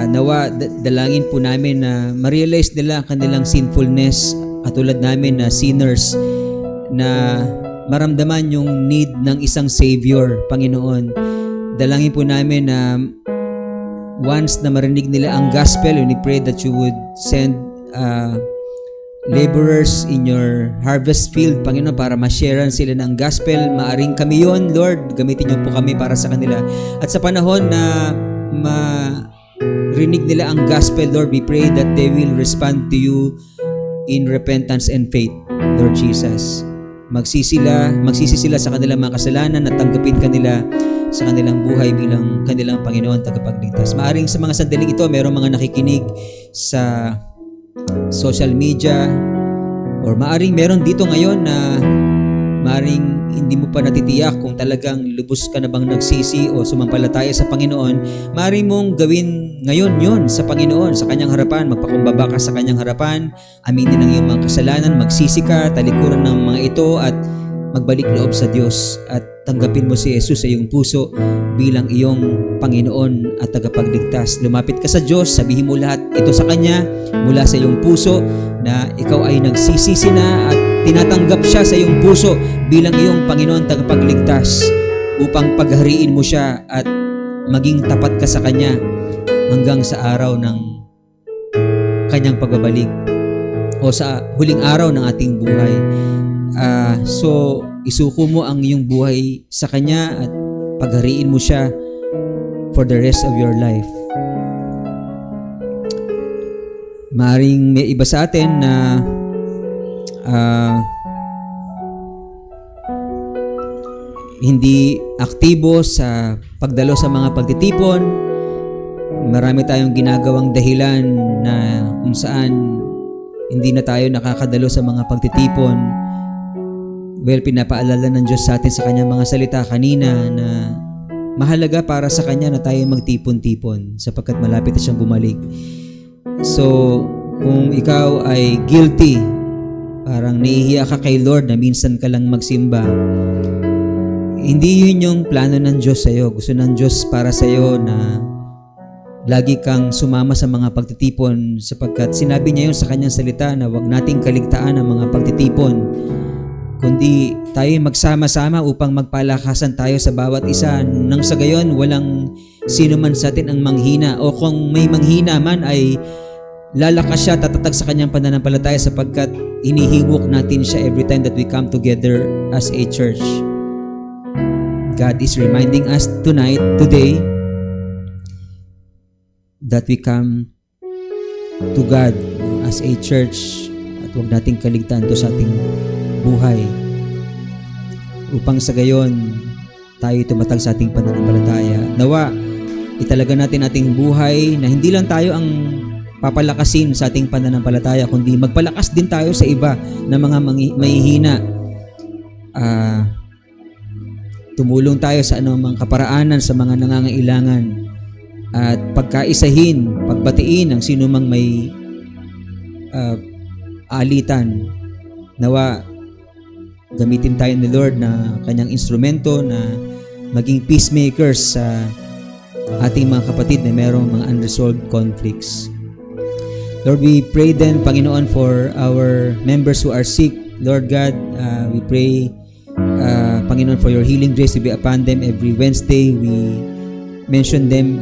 nawa dalangin po namin na ma-realize nila ang kanilang sinfulness, katulad namin na sinners, na maramdaman yung need ng isang Savior, Panginoon. Dalangin po namin na once na marinig nila ang gospel, we pray that you would send laborers in your harvest field, Panginoon, para ma-sharean sila ng gospel. Maaring kami yon, Lord. Gamitin niyo po kami para sa kanila. At sa panahon na marinig nila ang gospel, Lord, we pray that they will respond to you in repentance and faith, Lord Jesus. Magsisi sila sa kanilang mga kasalanan at tanggapin kanila sa kanilang buhay bilang kanilang Panginoon tagapagligtas. Maaring sa mga sandaling ito, mayroong mga nakikinig sa social media, or maaring meron dito ngayon na maaring hindi mo pa natitiyak kung talagang lubos ka na bang nagsisi o sumampalataya sa Panginoon. Maaring mong gawin ngayon yon sa Panginoon, sa Kanyang harapan. Magpakumbaba ka sa Kanyang harapan, aminin ang iyong mga kasalanan, magsisi ka, talikuran ng mga ito at magbalik loob sa Diyos at tanggapin mo si Jesus sa iyong puso bilang iyong Panginoon at tagapagligtas. Lumapit ka sa Diyos, sabihin mo lahat ito sa Kanya mula sa iyong puso na ikaw ay nagsisisi na at tinatanggap siya sa iyong puso bilang iyong Panginoon tagapagligtas upang paghariin mo siya at maging tapat ka sa Kanya hanggang sa araw ng kanyang pagbabalik o sa huling araw ng ating buhay. So, isuko mo ang iyong buhay sa Kanya at paghariin mo siya for the rest of your life. Maaring may iba sa atin na hindi aktibo sa pagdalo sa mga pagtitipon. Marami tayong ginagawang dahilan na kung saan hindi na tayo nakakadalo sa mga pagtitipon. Well, pinapaalala ng Diyos sa atin sa Kanyang mga salita kanina na mahalaga para sa Kanya na tayo magtipon-tipon sapagkat malapit na siyang bumalik. So, kung ikaw ay guilty, parang nahihiya ka kay Lord na minsan ka lang magsimba, hindi yun yung plano ng Diyos sa'yo. Gusto ng Diyos para sa'yo na lagi kang sumama sa mga pagtitipon sapagkat sinabi niya yun sa Kanyang salita na huwag nating kaligtaan ang mga pagtitipon, kundi tayo magsama-sama upang magpalakasan tayo sa bawat isa, nang sa gayon walang sino man sa atin ang manghina, o kung may manghina man ay lalakas siya, tatatag sa kanyang pananampalataya sapagkat inihigok natin siya every time that we come together as a church. God is reminding us today, that we come to God as a church at huwag nating kaligtaan to sa ating buhay upang sa gayon tayo tumatag sa ating pananampalataya. Nawa, italaga natin ating buhay na hindi lang tayo ang papalakasin sa ating pananampalataya, kundi magpalakas din tayo sa iba na mga mahihina. Tumulong tayo sa anumang kaparaanan sa mga nangangailangan at pagkaisahin, pagbatiin ang sino mang may alitan. Nawa, gamitin tayo ni Lord na Kanyang instrumento na maging peacemakers sa ating mga kapatid na mayroong mga unresolved conflicts. Lord, we pray then, Panginoon, for our members who are sick. Lord God, we pray, Panginoon, for your healing grace to be upon them. Every Wednesday, we mention them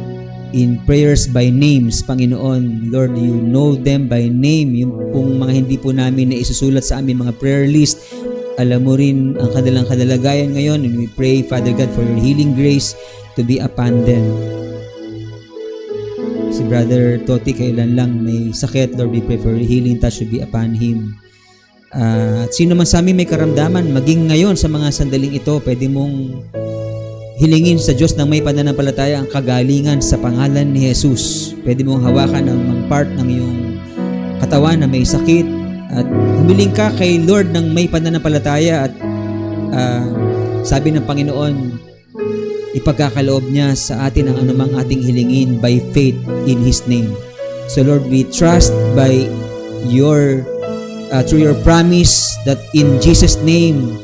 in prayers by names, Panginoon. Lord, you know them by name. Yung pong mga hindi po namin na isusulat sa aming mga prayer list, alam mo rin ang kanilang kadalagayan ngayon, and we pray, Father God, for your healing grace to be upon them. Si Brother Toti kailan lang may sakit, Lord, we pray for your healing touch to be upon him. At sino man sa amin may karamdaman, maging ngayon sa mga sandaling ito, pwede mong hilingin sa Diyos ng may pananampalataya ang kagalingan sa pangalan ni Jesus. Pwede mong hawakan ang part ng iyong katawan na may sakit at humiling ka kay Lord ng may pananampalataya at sabi ng Panginoon, ipagkakaloob niya sa atin ang anumang ating hilingin by faith in His name. So Lord, we trust by your through your promise that in Jesus' name,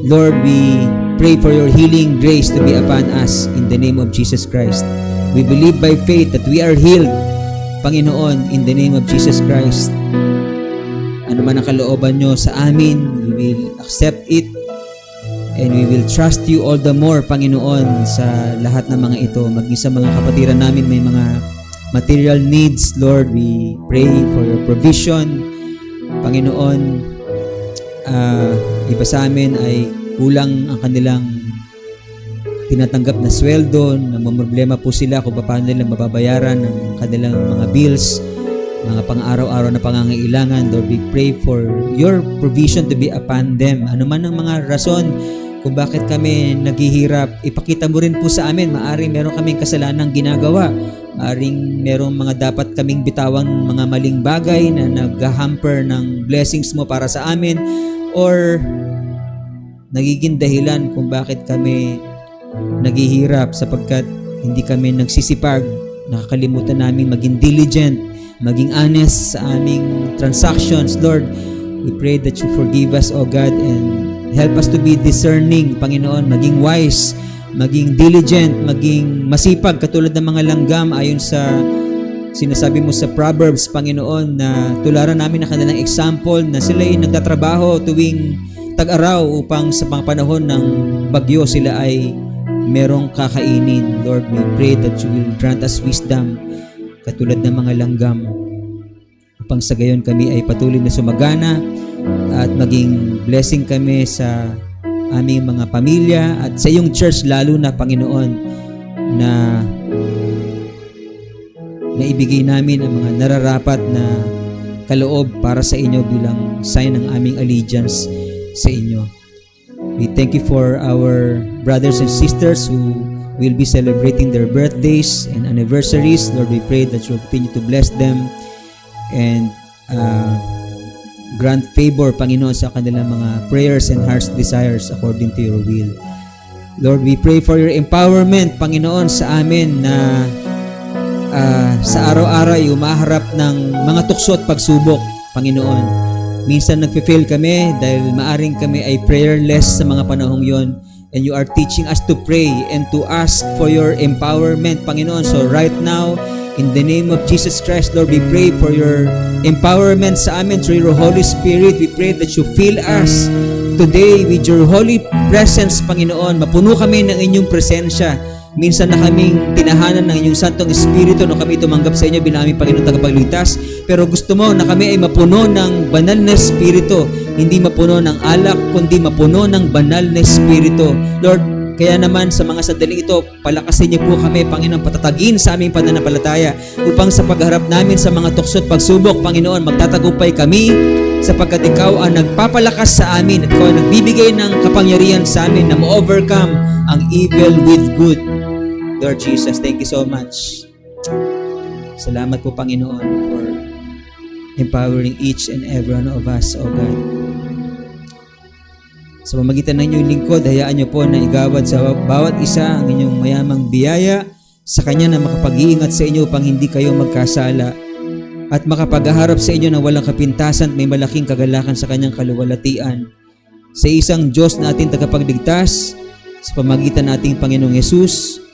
Lord, we pray for your healing grace to be upon us in the name of Jesus Christ. We believe by faith that we are healed, Panginoon, in the name of Jesus Christ. Ano man ang kalooban nyo sa amin, we will accept it and we will trust you all the more, Panginoon, sa lahat ng mga ito. Maging sa mga kapatiran namin may mga material needs, Lord, we pray for your provision, Panginoon. Iba sa amin ay kulang ang kanilang tinatanggap na sweldo, namumroblema po sila kung paano nila mababayaran ang kanilang mga bills, mga pang-araw-araw na pangangailangan. Lord, we pray for your provision to be upon them. Ano man ang mga rason kung bakit kami naghihirap, ipakita mo rin po sa amin. Maaring meron kaming kasalanang ginagawa, maaring merong mga dapat kaming bitawan mga maling bagay na nag-hamper ng blessings mo para sa amin, or nagiging dahilan kung bakit kami naghihirap sapagkat hindi kami nagsisipag. Nakakalimutan namin maging diligent, maging honest sa aming transactions. Lord, we pray that you forgive us, O God, and help us to be discerning, Panginoon, maging wise, maging diligent, maging masipag, katulad ng mga langgam ayon sa sinasabi mo sa Proverbs, Panginoon, na tularan namin na kanilang example na sila ay nagtatrabaho tuwing tag-araw upang sa mga panahon ng bagyo sila ay merong kakainin. Lord, we pray that you will grant us wisdom katulad ng mga langgam, upang sa gayon kami ay patuloy na sumagana at maging blessing kami sa aming mga pamilya at sa iyong church lalo na, Panginoon, na naibigay namin ang mga nararapat na kaloob para sa inyo bilang sign ng aming allegiance sa inyo. We thank you for our brothers and sisters who will be celebrating their birthdays and anniversaries. Lord, we pray that you will continue to bless them and grant favor, Panginoon, sa kanilang mga prayers and heart's desires according to your will. Lord, we pray for your empowerment, Panginoon, sa amin na sa araw-araw ay umaharap ng mga tukso at pagsubok, Panginoon. Minsan nagfe-fail kami dahil maaring kami ay prayerless sa mga panahong yon, and you are teaching us to pray and to ask for your empowerment, Panginoon. So right now, in the name of Jesus Christ, Lord, we pray for your empowerment sa amin through your Holy Spirit. We pray that you fill us today with your holy presence, Panginoon. Mapuno kami ng inyong presensya. Minsan na kaming tinahanan ng inyong Santong Espiritu nung kami tumanggap sa inyo bilang aming Panginoon tagapagligtas. Pero gusto mo na kami ay mapuno ng banal na Espiritu, hindi mapuno ng alak, kundi mapuno ng banal na Espiritu. Lord, kaya naman sa mga sandaling ito, palakasin niyo po kami, Panginoon, patatagin sa aming pananampalataya upang sa pagharap namin sa mga tukso at pagsubok, Panginoon, magtatagumpay kami sapagkat ikaw ang nagpapalakas sa amin at ikaw ang nagbibigay ng kapangyarihan sa amin na ma-overcome ang evil with good. Lord Jesus, thank you so much. Salamat po, Panginoon, for empowering each and every one of us, O God. Sa pamamagitan ng inyong lingkod, hayaan niyo po na igawad sa bawat isa ang inyong mayamang biyaya sa Kanya na makapag-iingat sa inyo upang hindi kayo magkasala at makapagharap sa inyo na walang kapintasan at may malaking kagalakan sa Kanyang kaluwalhatian. Sa isang Diyos na ating tagapagligtas, sa pamamagitan nating Panginoong Yesus,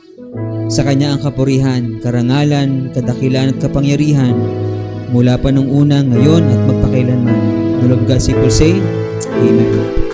sa Kanya ang kapurihan, karangalan, kadakilan at kapangyarihan mula pa nung una, ngayon at magpakailanman. All of God's people say, Amen.